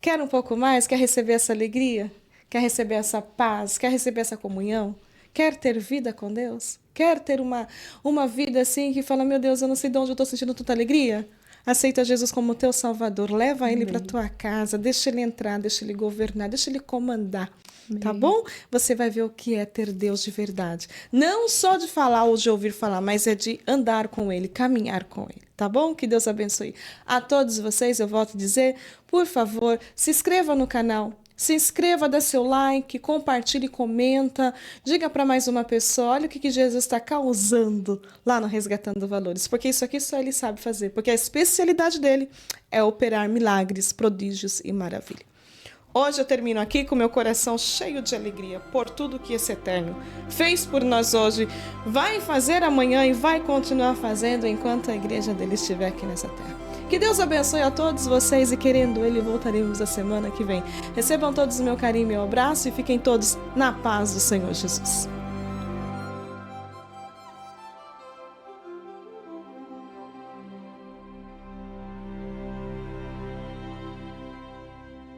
Quer um pouco mais? Quer receber essa alegria? Quer receber essa paz? Quer receber essa comunhão? Quer ter vida com Deus? Quer ter uma vida assim que fala, meu Deus, eu não sei de onde eu estou sentindo tanta alegria? Aceita Jesus como teu Salvador, leva ele para tua casa, deixa ele entrar, deixa ele governar, deixa ele comandar, tá bom? Você vai ver o que é ter Deus de verdade. Não só de falar ou de ouvir falar, mas é de andar com ele, caminhar com ele, tá bom? Que Deus abençoe a todos vocês. Eu volto a dizer, por favor, se inscreva no canal. Se inscreva, dê seu like, compartilhe, comenta, diga para mais uma pessoa, olha o que Jesus está causando lá no Resgatando Valores, porque isso aqui só ele sabe fazer, porque a especialidade dele é operar milagres, prodígios e maravilha. Hoje eu termino aqui com meu coração cheio de alegria por tudo que esse Eterno fez por nós hoje, vai fazer amanhã e vai continuar fazendo enquanto a igreja dele estiver aqui nessa terra. Que Deus abençoe a todos vocês e, querendo Ele, voltaremos a semana que vem. Recebam todos o meu carinho e meu abraço e fiquem todos na paz do Senhor Jesus.